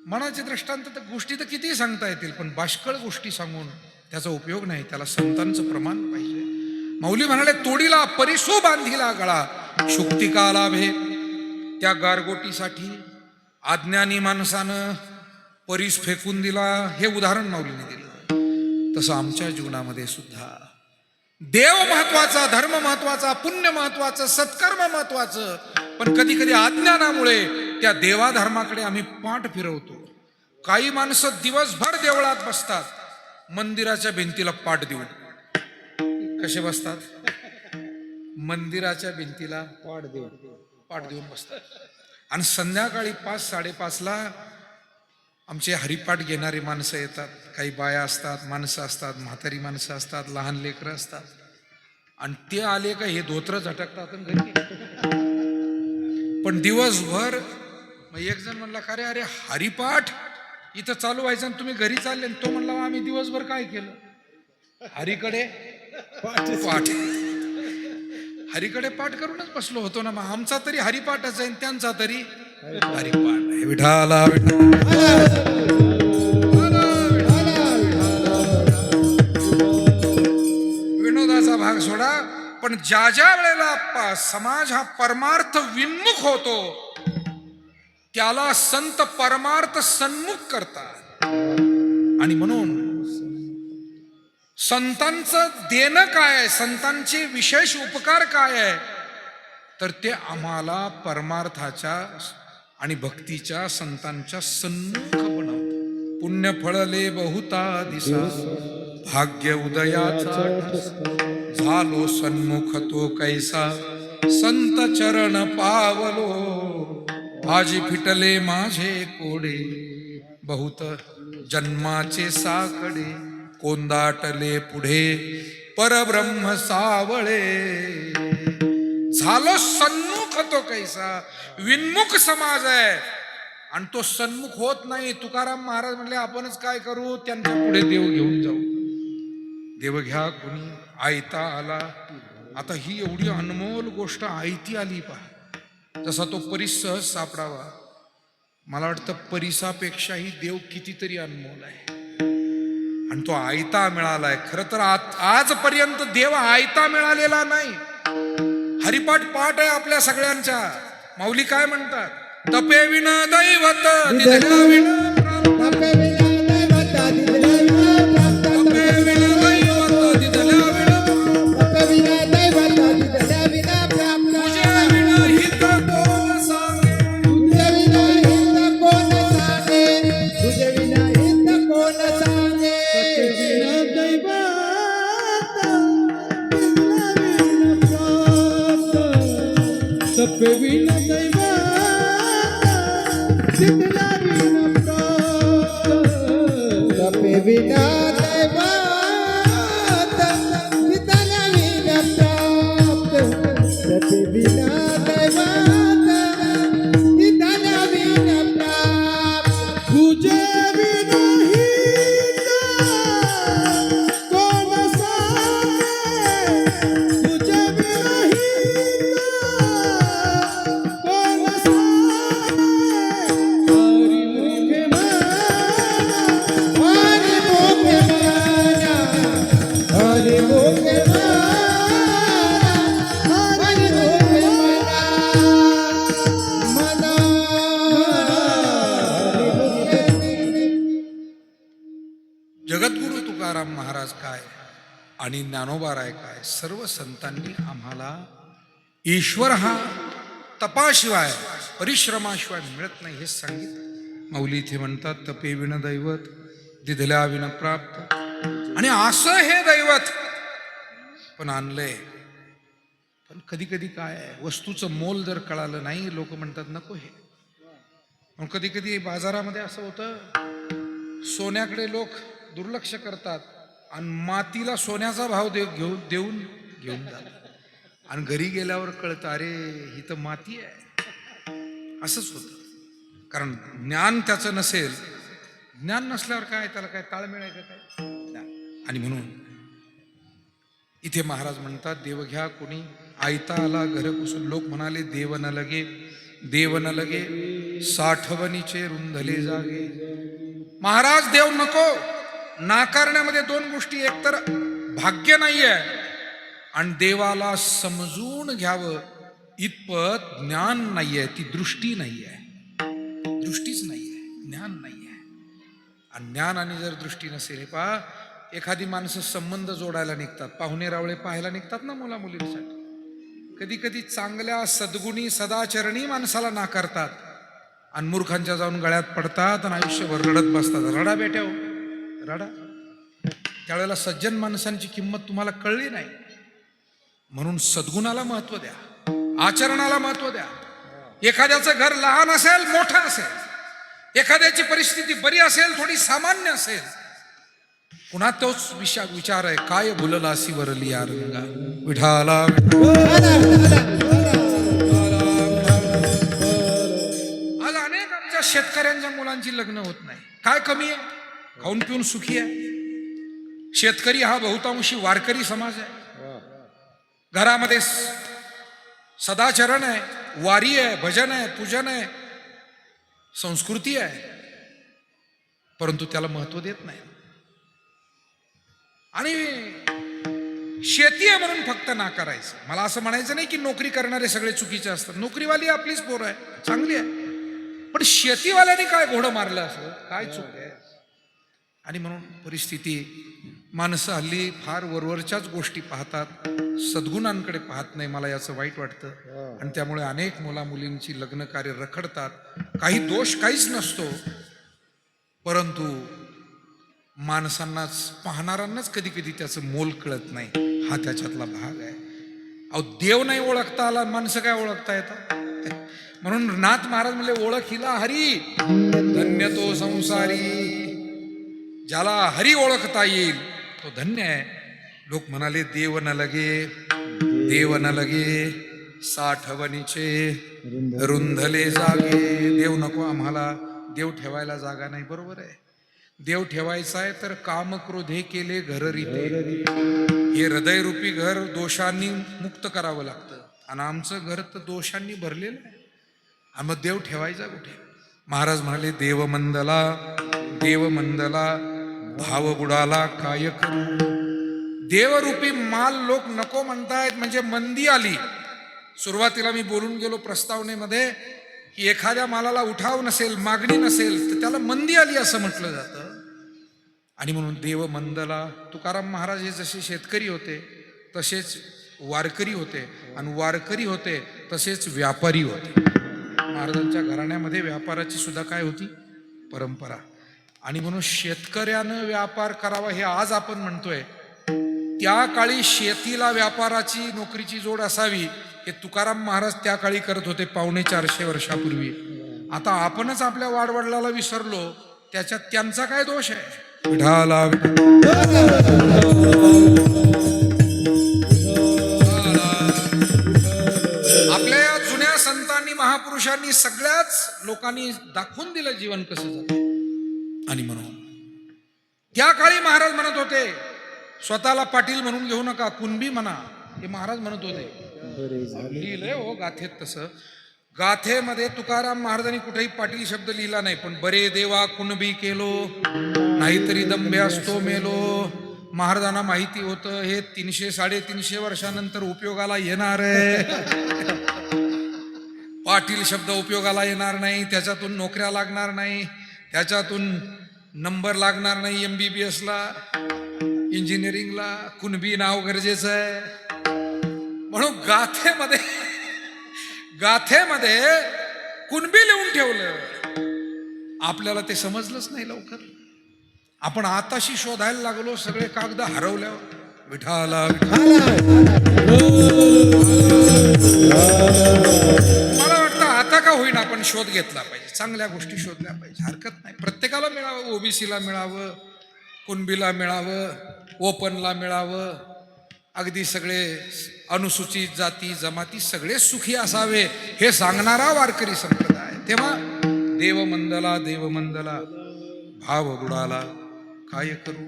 मनाचे दृष्टांत तर गोष्टी तर कितीही सांगता येतील, पण बाष्कळ गोष्टी सांगून त्याचा उपयोग नाही, त्याला संतांचं प्रमाण पाहिजे. माऊली म्हणाले, तोडीला परिसो बांधिला गळा शुक्तिकाला भे. त्या गारगोटीसाठी अज्ञानी माणसानं परीस फेकून दिला, हे उदाहरण माऊलीने दिलं. तसं आमच्या जीवनामध्ये सुद्धा देव महत्वाचा, धर्म महत्वाचा, पुण्य महत्वाचं, सत्कर्म महत्वाचं, पण कधी कधी अज्ञानामुळे त्या देवाधर्माकडे आम्ही पाठ फिरवतो. काही माणसं दिवसभर देवळात बसतात, मंदिराच्या भिंतीला पाठ देऊन. कसे बसतात? मंदिराच्या भिंतीला पाठ देऊन बसतात. आणि संध्याकाळी 5-5:30ला आमचे हरिपाठ घेणारी माणसं येतात. काही बाया असतात, माणसं असतात, म्हातारी माणसं असतात, लहान लेकरं असतात. आणि ते आले का हे धोत्र झटकतात आणि घरी. पण दिवसभर मग एक जण म्हणला, का रे, अरे हरिपाठ इथं चालू व्हायचं आणि तुम्ही घरी चालले. तो म्हणला, आम्ही दिवसभर काय केलं? हरीकडे पाठ, हरीकडे पाठ करूनच बसलो होतो ना. मग आमचा तरी हरिपाठच आहे, त्यांचा तरी हरिपाठ आहे. विठाला विनोदाचा भाग सोडा, पण ज्या ज्या वेळेला समाज हा परमार्थ विन्मुख होतो, त्याला संत परमार्थ सन्मुख करतात. आणि म्हणून संतांचं देणं काय आहे, संतांचे विशेष उपकार काय आहे, तर ते आम्हाला परमार्थाच्या आणि भक्तीच्या, संतांच्या सन्मुख बनवतात. पुण्य फळले बहुता दिसा, भाग्य उदयाचा झालो सन्मुख तो कैसा, संत चरण पावलो आजी फिटले माझे कोडे, बहुत जन्माचे साकडे कोंदाटले पुढे परब्रह्म सावळे. झालो सन्मुख तो कैसा. विन्मुख समाज आहे आणि तो सन्मुख होत नाही. तुकाराम महाराज म्हणले, आपणच काय करू, त्यांच्या पुढे देव घेऊन जाऊ. देव घ्या कोणी, आयता आला. आता ही एवढी अनमोल गोष्ट आयती आली पहा. जसा तो परीस सहज सापडावा, मला वाटतं परिसापेक्षाही देव कितीतरी अनमोल आहे. आणि तो आयता मिळालाय. खरं तर आजपर्यंत देव आयता मिळालेला नाही. हरिपाठ पाठ आहे आपल्या सगळ्यांच्या. माऊली काय म्हणतात? तपे विण दैवत दिधल्या विण तपे विना दैवत दिधल्या विना तपे विण दैवत दिधल्या विण तपे विना दैवत दिधल्या विना प्राप्त. तुझे विण हित कोण सांगे, तुझे विना हित कोण सांगे, तुझे विना हित कोण सांगे. तपे विना दैवत दिधल्या विना प्राप्त. तपे विना दैवत दिधल्या विना प्राप्त. तपे विना दैवत दिधल्या विना प्राप्त. तपे विना दैवत दिधल्या विना प्राप्त. तुझे विना हित कोण सांगे, तुझे विना हित कोण सांगे. आणि ज्ञानोबा राय काय, सर्व संतांनी आम्हाला ईश्वर हा तपाशिवाय परिश्रमाशिवाय मिळत नाही हे सांगितलं. माऊली इथे म्हणतात, तपे विण दैवत दिधल्या विण प्राप्त. आणि असं हे दैवत पण आणलंय. पण कधी कधी काय आहे, वस्तूचं मोल जर कळालं नाही, लोक म्हणतात नको हे. मग कधी कधी बाजारामध्ये असं होतं, सोन्याकडे लोक दुर्लक्ष करतात आणि मातीला सोन्याचा भाव देऊन घेऊन जातात. आणि घरी गेल्यावर कळतं, अरे ही तर माती आहे. असंच होतं, कारण ज्ञान त्याचं नसेल. ज्ञान नसल्यावर काय, त्याला काय ताळमेळ आहे का काय? ज्ञान. आणि म्हणून इथे महाराज म्हणतात, देव घ्या कोणी आयता आला घर कुसून. लोक म्हणाले देव न लगे, देव न लगे, साठवणीचे रुंधले जागे. महाराज देव नको. नाकारण्यामध्ये दोन गोष्टी, एकतर भाग्य नाहीये आणि देवाला समजून घ्यावं इतपत ज्ञान नाहीये. ती दृष्टी नाहीये, दृष्टीच नाहीये, ज्ञान नाहीये. आणि ज्ञान आणि जर दृष्टी नसेल, हे पहा, एखादी माणसं संबंध जोडायला निघतात, पाहुणे रावळे पाहायला निघतात ना मुला मुलींसाठी. कधी कधी चांगल्या सद्गुणी सदाचरणी माणसाला नाकारतात आणि मूर्खांच्या जाऊन गळ्यात पडतात आणि आयुष्यभर रडत बसतात. रडा बेट्या हो, रडा. त्यावेळेला सज्जन माणसांची किंमत तुम्हाला कळली नाही. म्हणून सद्गुणाला महत्व द्या, आचरणाला महत्व द्या. एखाद्याचं घर लहान असेल मोठं असेल, एखाद्याची परिस्थिती बरी असेल थोडी सामान्य असेल, पुन्हा तोच विचार आहे, काय भुललासी वरली या रंगा विठाला. आज अनेक आमच्या शेतकऱ्यांच्या मुलांची लग्न होत नाही. काय कमी आहे? खाऊन पिऊन सुखी आहे. शेतकरी हा बहुतांशी वारकरी समाज आहे. घरामध्ये सदाचरण आहे, वारी आहे, भजन आहे, पूजन आहे, संस्कृती आहे, परंतु त्याला महत्व देत नाही. आणि शेती आहे म्हणून फक्त नाकारायचं. मला असं म्हणायचं नाही की नोकरी करणारे सगळे चुकीचे असतात. नोकरीवाली आपलीच पोरं आहे, चांगली आहे, पण शेतीवाल्याने काय घोडं मारलं असं काय चूक आहे? आणि म्हणून परिस्थिती, माणसं हल्ली फार वरवरच्याच गोष्टी पाहतात, सद्गुणांकडे पाहत नाही. मला याचं वाईट वाटतं. आणि त्यामुळे अनेक मुला मुलींची लग्न कार्य रखडतात. काही दोष काहीच नसतो, परंतु माणसांनाच, पाहणाऱ्यांनाच कधी कधी त्याचं मोल कळत नाही. हा त्याच्यातला भाग आहे. अहो, देव नाही ओळखता आला, माणसं काय ओळखता येतात? म्हणून नाथ महाराज म्हणले, ओळख हिला हरी, धन्य तो संसारी. ज्याला हरी ओळखता येईल तो धन्य आहे. लोक म्हणाले देव न लगे, देव न लगे, साठवणीचे रुंधले जागे. देव नको आम्हाला, देव ठेवायला जागा नाही. बरोबर आहे, देव ठेवायचा आहे तर काम क्रोधे केले घर रीते. हे हृदयरूपी घर दोषांनी मुक्त करावं लागतं, आणि आमचं घर तर दोषांनी भरलेलं आहे. मग देव ठेवायचा कुठे? महाराज म्हणाले, देव मंदला, देव मंदला, भाव बुडाला काय करू. देवरूपी माल लोक नको म्हणतायत, म्हणजे मंदी आली. सुरुवातीला मी बोलून गेलो प्रस्तावनेमध्ये की एखाद्या मालाला उठाव नसेल, मागणी नसेल, तर त्याला मंदी आली असं म्हटलं जातं. आणि म्हणून देव मंदला. तुकाराम महाराज हे जसे शेतकरी होते तसेच वारकरी होते, आणि वारकरी होते तसेच व्यापारी होते. महाराजांच्या घराण्यामध्ये व्यापाराची सुद्धा काय होती? परंपरा. आणि म्हणून शेतकऱ्यानं व्यापार करावा हे आज आपण म्हणतोय, त्या काळी शेतीला व्यापाराची, नोकरीची जोड असावी हे तुकाराम महाराज त्या काळी करत होते 450 वर्षापूर्वी. आता आपणच आपल्या वाडवडिलाला विसरलो, त्याच्यात त्यांचा काय दोष आहे? विठाला आपल्या या जुन्या संतांनी, महापुरुषांनी, सगळ्याच लोकांनी दाखवून दिलं जीवन कसं जातं. आणि म्हणून त्या काळी महाराज म्हणत होते, स्वतःला पाटील म्हणून घेऊ नका, कुणबी म्हणा, हे महाराज म्हणत होते. लिहिलंय हो गाथेत तसं. गाथेमध्ये तुकाराम महाराजांनी कुठेही पाटील शब्द लिहिला नाही, पण बरे देवा कुणबी केलो, नाहीतरी दंबे असतो मेलो. महाराजांना माहिती होतं हे 300-350 वर्षानंतर उपयोगाला येणार आहे. पाटील शब्द उपयोगाला येणार नाही, त्याच्यातून नोकऱ्या लागणार नाही, त्याच्यातून नंबर लागणार नाही MBBS ला. इंजिनिअरिंगला कुणबी नाव गरजेचं आहे, म्हणून गाथेमध्ये कुणबी लिहून ठेवलं. आपल्याला ते समजलंच नाही लवकर. आपण आताशी शोधायला लागलो, सगळे कागद हरवल्यावर विठाला मला वाटतं आता का होईना आपण शोध घेतला पाहिजे, चांगल्या गोष्टी शोधल्या पाहिजे. हरकत नाही, प्रत्येकाला मिळावं. ओबीसीला मिळावं, कुणबीला मिळावं, ओपनला मिळावं, अगदी सगळे अनुसूचित जाती जमाती सगळे सुखी असावे हे सांगणारा वारकरी संप्रदाय. तेव्हा देवमंदला देवमंदला भाव बुडाला काय करू.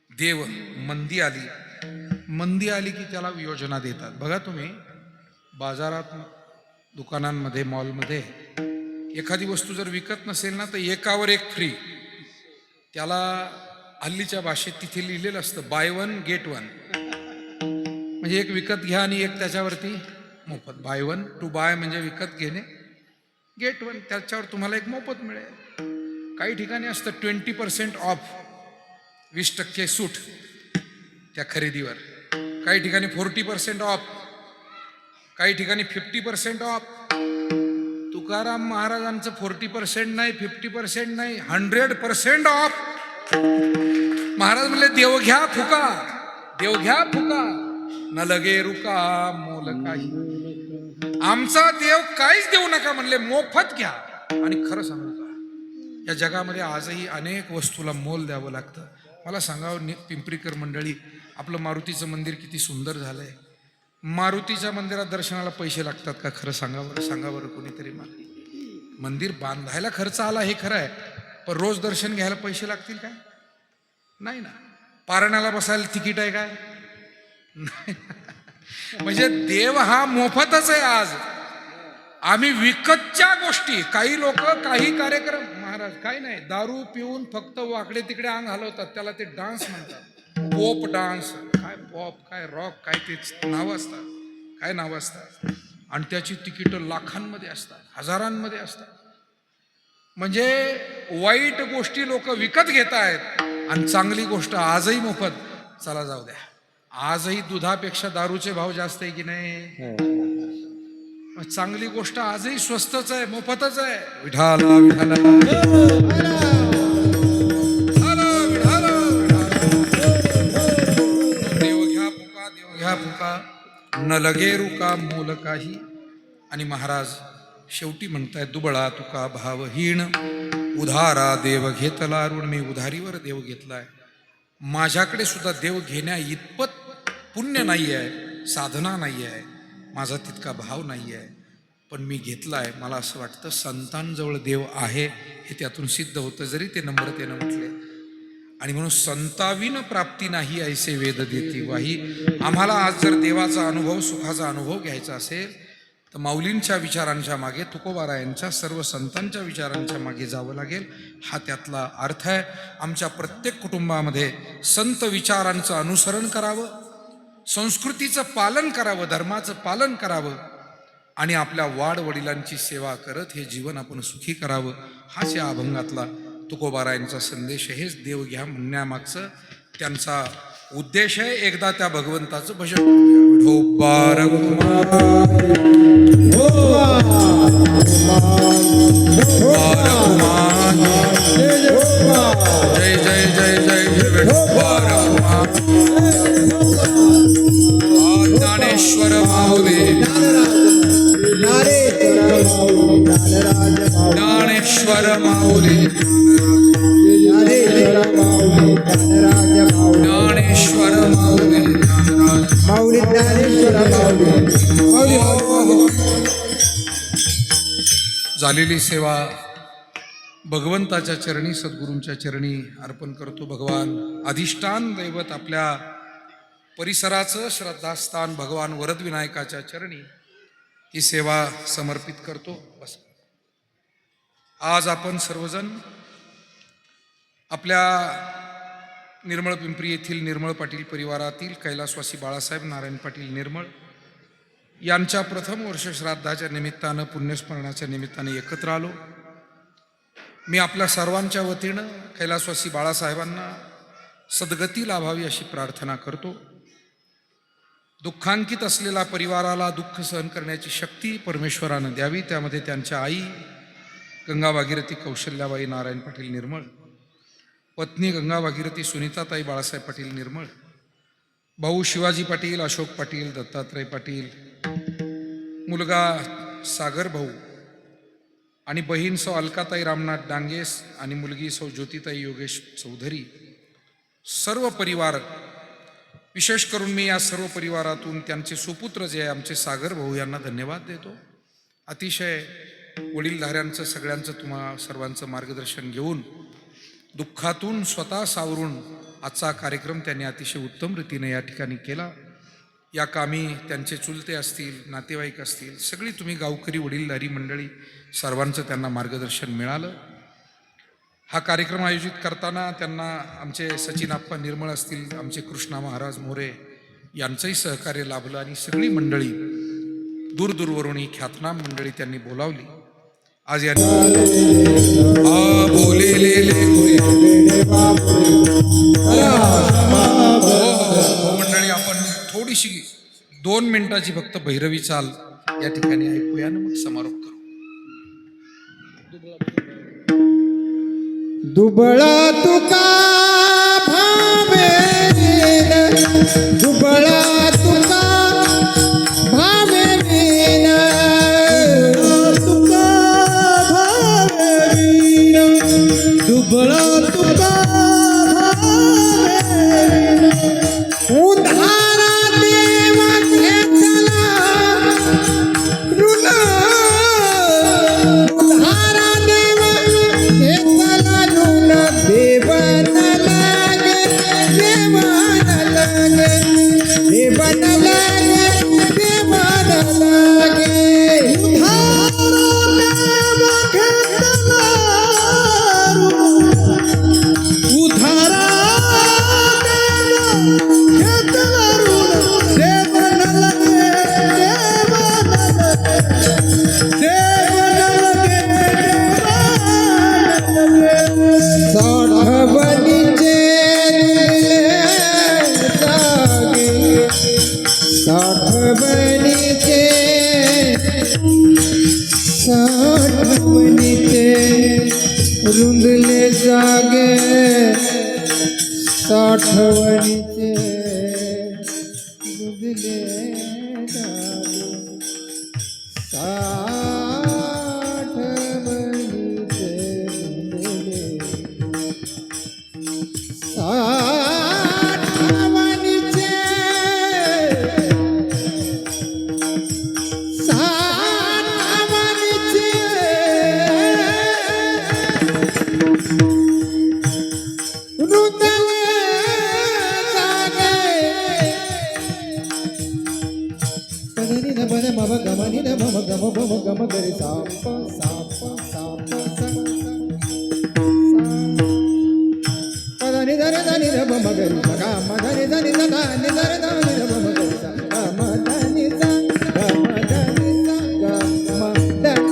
देव मंदी आली की त्याला योजना देतात. बघा तुम्ही बाजारात, दुकानांमध्ये, मॉलमध्ये एखादी वस्तू जर विकत नसेल ना तर एकावर एक फ्री. त्याला हल्लीच्या भाषेत तिथे लिहिलेलं असतं बाय वन गेट वन. म्हणजे एक विकत घ्या आणि एक त्याच्यावरती मोफत. बाय वन टू बाय म्हणजे विकत घेणे, गेट वन त्याच्यावर तुम्हाला एक मोफत मिळेल. काही ठिकाणी असतं 20% ऑफ, 20% सूट त्या खरेदीवर. काही ठिकाणी 40% ऑफ, काही ठिकाणी 50% ऑफ. तुकाराम महाराजांचं 40% नाही, 50% नाही, 100% ऑफ. महाराज म्हणले देव घ्या फुका, देव घ्या फुका, न लगे रुका मोल काही. आमचा देव काहीच देऊ नका म्हणले, मोफत घ्या. आणि खरं सांगू का, या जगामध्ये आजही अनेक वस्तूला मोल द्यावं लागतं. मला सांगावं पिंपरीकर मंडळी, आपलं मारुतीचं मंदिर किती सुंदर झालंय. मारुतीच्या मंदिरात दर्शनाला पैसे लागतात का? खरं सांगा बरं कोणीतरी मला. मंदिर बांधायला खर्च आला हे खरं आहे, पण रोज दर्शन घ्यायला पैसे लागतील काय? नाही ना. पारण्याला बसायला तिकीट आहे काय? नाही. म्हणजे देव हा मोफतच आहे. आज आम्ही विकतच्या गोष्टी, काही लोक काही कार्यक्रम, महाराज काही नाही, दारू पिऊन फक्त वाकडे तिकडे अंग हलवतात, त्याला ते डान्स म्हणतात. पॉप डान्स, काय पॉप, काय रॉक, काय ते नावं असतात, काय नावं असतात. आणि त्याची तिकीटं लाखांमध्ये असतात, हजारांमध्ये असतात. म्हणजे वाईट गोष्टी लोक विकत घेत आहेत आणि चांगली गोष्ट आजही मोफत. चला जाऊ द्या, आजही दुधापेक्षा दारूचे भाव जास्त आहे की नाही? चांगली गोष्ट आजही स्वस्तच आहे, मोफतच आहे. विठाला विठाला देव घ्या फुका, देव घ्या फुका, न लगे रुका मोल काही. आणि महाराज शेवटी म्हणताय दुबळा तुका भावहीन, उधारा देव घेतला ऋण. मी उधारीवर देव घेतलाय. माझ्याकडे सुद्धा देव घेण्या इतपत पुण्य नाही आहे, साधना नाही आहे, माझा तितका भाव नाही आहे, पण मी घेतलाय. मला असं वाटतं संतांजवळ देव आहे हे त्यातून सिद्ध होतं, जरी ते नम्रतेनं म्हटले. आणि म्हणून संताविन प्राप्ती नाही ऐसे वेद देती वाही. आम्हाला आज जर देवाचा अनुभव, सुखाचा अनुभव घ्यायचा असेल तर माऊलींच्या विचारांच्या मागे, तुकोबारायांच्या, सर्व संतांच्या विचारांच्या मागे जावं लागेल. हा त्यातला अर्थ आहे. आमच्या प्रत्येक कुटुंबामध्ये संत विचारांचं अनुसरण करावं, संस्कृतीचं पालन करावं, धर्माचं पालन करावं आणि आपल्या वाडवडिलांची सेवा करत हे जीवन आपण सुखी करावं. हाच या अभंगातला तुकोबारायांचा संदेश आहे. हेच देव घ्या म्हणण्यामागचं त्यांचा उद्देश आहे. एकदा त्या भगवंताचं भजन करूया. विठोबार जय जय जय जय विठोबार ज्ञानेश्वर माऊली, ज्ञानेश्वर माऊली, ज्ञानेश्वर माऊली, माऊली ज्ञानेश्वर माऊली. झालेली सेवा भगवंताच्या चरणी, सद्गुरूंच्या चरणी अर्पण करतो. भगवान अधिष्ठान दैवत आपल्या परिसराचं श्रद्धास्थान भगवान वरदविनायकाच्या चरणी ही सेवा समर्पित करतो. बस. आज आपण सर्वजण आपल्या निर्मळ पिंपरी येथील निर्मळ पाटील परिवारातील कैलासवासी बाळासाहेब नारायण पाटील निर्मळ यांच्या प्रथम वर्ष श्राद्धाच्या निमित्तानं, पुण्यस्मरणाच्या निमित्तानं एकत्र आलो. मी आपल्या सर्वांच्या वतीनं कैलासवासी बाळासाहेबांना सद्गती लाभावी अशी प्रार्थना करतो. दुःखांकित असलेल्या परिवाराला दुःख सहन करण्याची शक्ती परमेश्वरानं द्यावी. त्यामध्ये त्यांच्या आई गंगा भागीरथी कौशल्याबाई नारायण पाटील निर्मळ, पत्नी गंगा भागीरथी सुनीताताई बाळासाहेब पाटील निर्मळ, भाऊ शिवाजी पाटील, अशोक पाटील, दत्तात्रय पाटील, मुलगा सागर भाऊ आणि बहीण सौ अलकाताई रामनाथ डांगेस आणि मुलगी सौ ज्योतिताई योगेश चौधरी, सर्व परिवार, विशेष करून मी या सर्व परिवारातून त्यांचे सुपुत्र जे आहे आमचे सागर भाऊ यांना धन्यवाद देतो. अतिशय वडीलधाऱ्यांचं सगळ्यांचं तुम्हा सर्वांचं मार्गदर्शन घेऊन दुःखातून स्वतः सावरून आजचा कार्यक्रम त्यांनी अतिशय उत्तम रीतीने या ठिकाणी केला. या कामी त्यांचे चुलते असतील, नातेवाईक असतील, सगळी तुम्ही गावकरी वडीलधारी मंडळी सर्वांचं त्यांना मार्गदर्शन मिळालं. हा कार्यक्रम आयोजित करताना त्यांना आमचे सचिन आप्पा निर्मळ असतील, आमचे कृष्णा महाराज मोरे यांचंही सहकार्य लाभलं आणि सगळी मंडळी दूरदूरवरून ही ख्यातनाम मंडळी त्यांनी बोलावली. आज या मंडळी आपण थोडीशी 2 मिनिटाची फक्त भैरवी चाल या ठिकाणी ऐकूया आणि मग समारोप करू. दुबळा तुका भावेन, दुबळा तुका भावेन, तुका भावेन, दुबळा तुका भावेन, उधारा देव घेतला ऋण, उधारा देव घेतला ऋण, देवन लागे, देवन लागे, देवन लागे, देवन लागे, उधारा देव घेतला ऋण, उधारा साठवणीचे जागे, साठवणीचे, साठवणीचे रुंदले जागे, साठवणीचे रुंदले जागे, साठवणीचे रुंदले, साठवणीचे, साठवणीचे रुंदले जागे, पदनी न पद मम गमनी न मम गम मम गम गरी साप साप साप पदनी धरे धनी न मम गरी गा म धनी धनी न धनी धरे धनी न मम गरी सा गा म धनी सा गा म धनी सा गा म धनी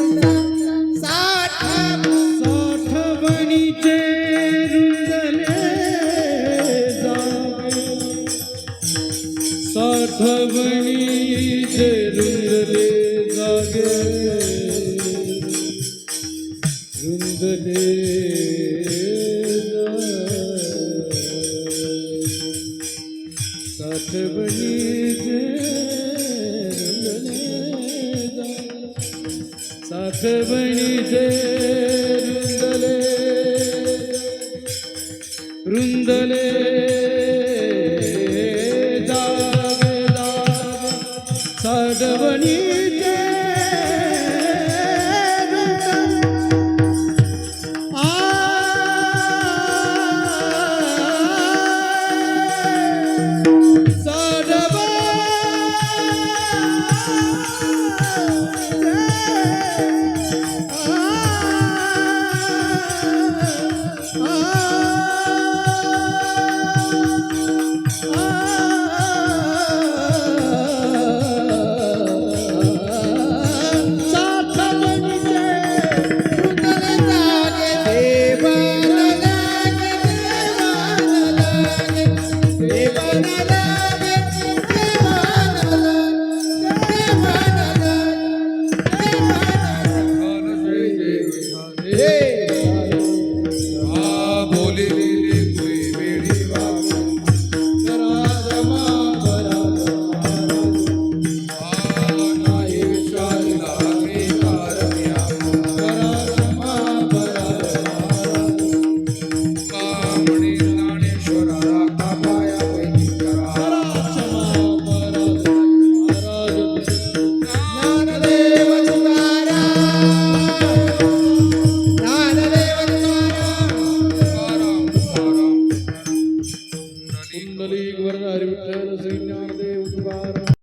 सा साठवणीचे रुंदले जागे, साठवणीचे रुंदले जागे, रुंदले साठवणीचे रुंदले जागे, साठवणीचे रुंदले, रुंदले जागे, जागे, साठवणीचे रुंदले, आ बोलिले कोई वेळी वागू राजमा नाही विचार लागे कारण्या राजमा कामणी ज्ञानेश्वरा पाया पैकी करा ज्ञानदेव तुकाराम कुंडली विठ्ठल श्री ज्ञानदेव तुकाराम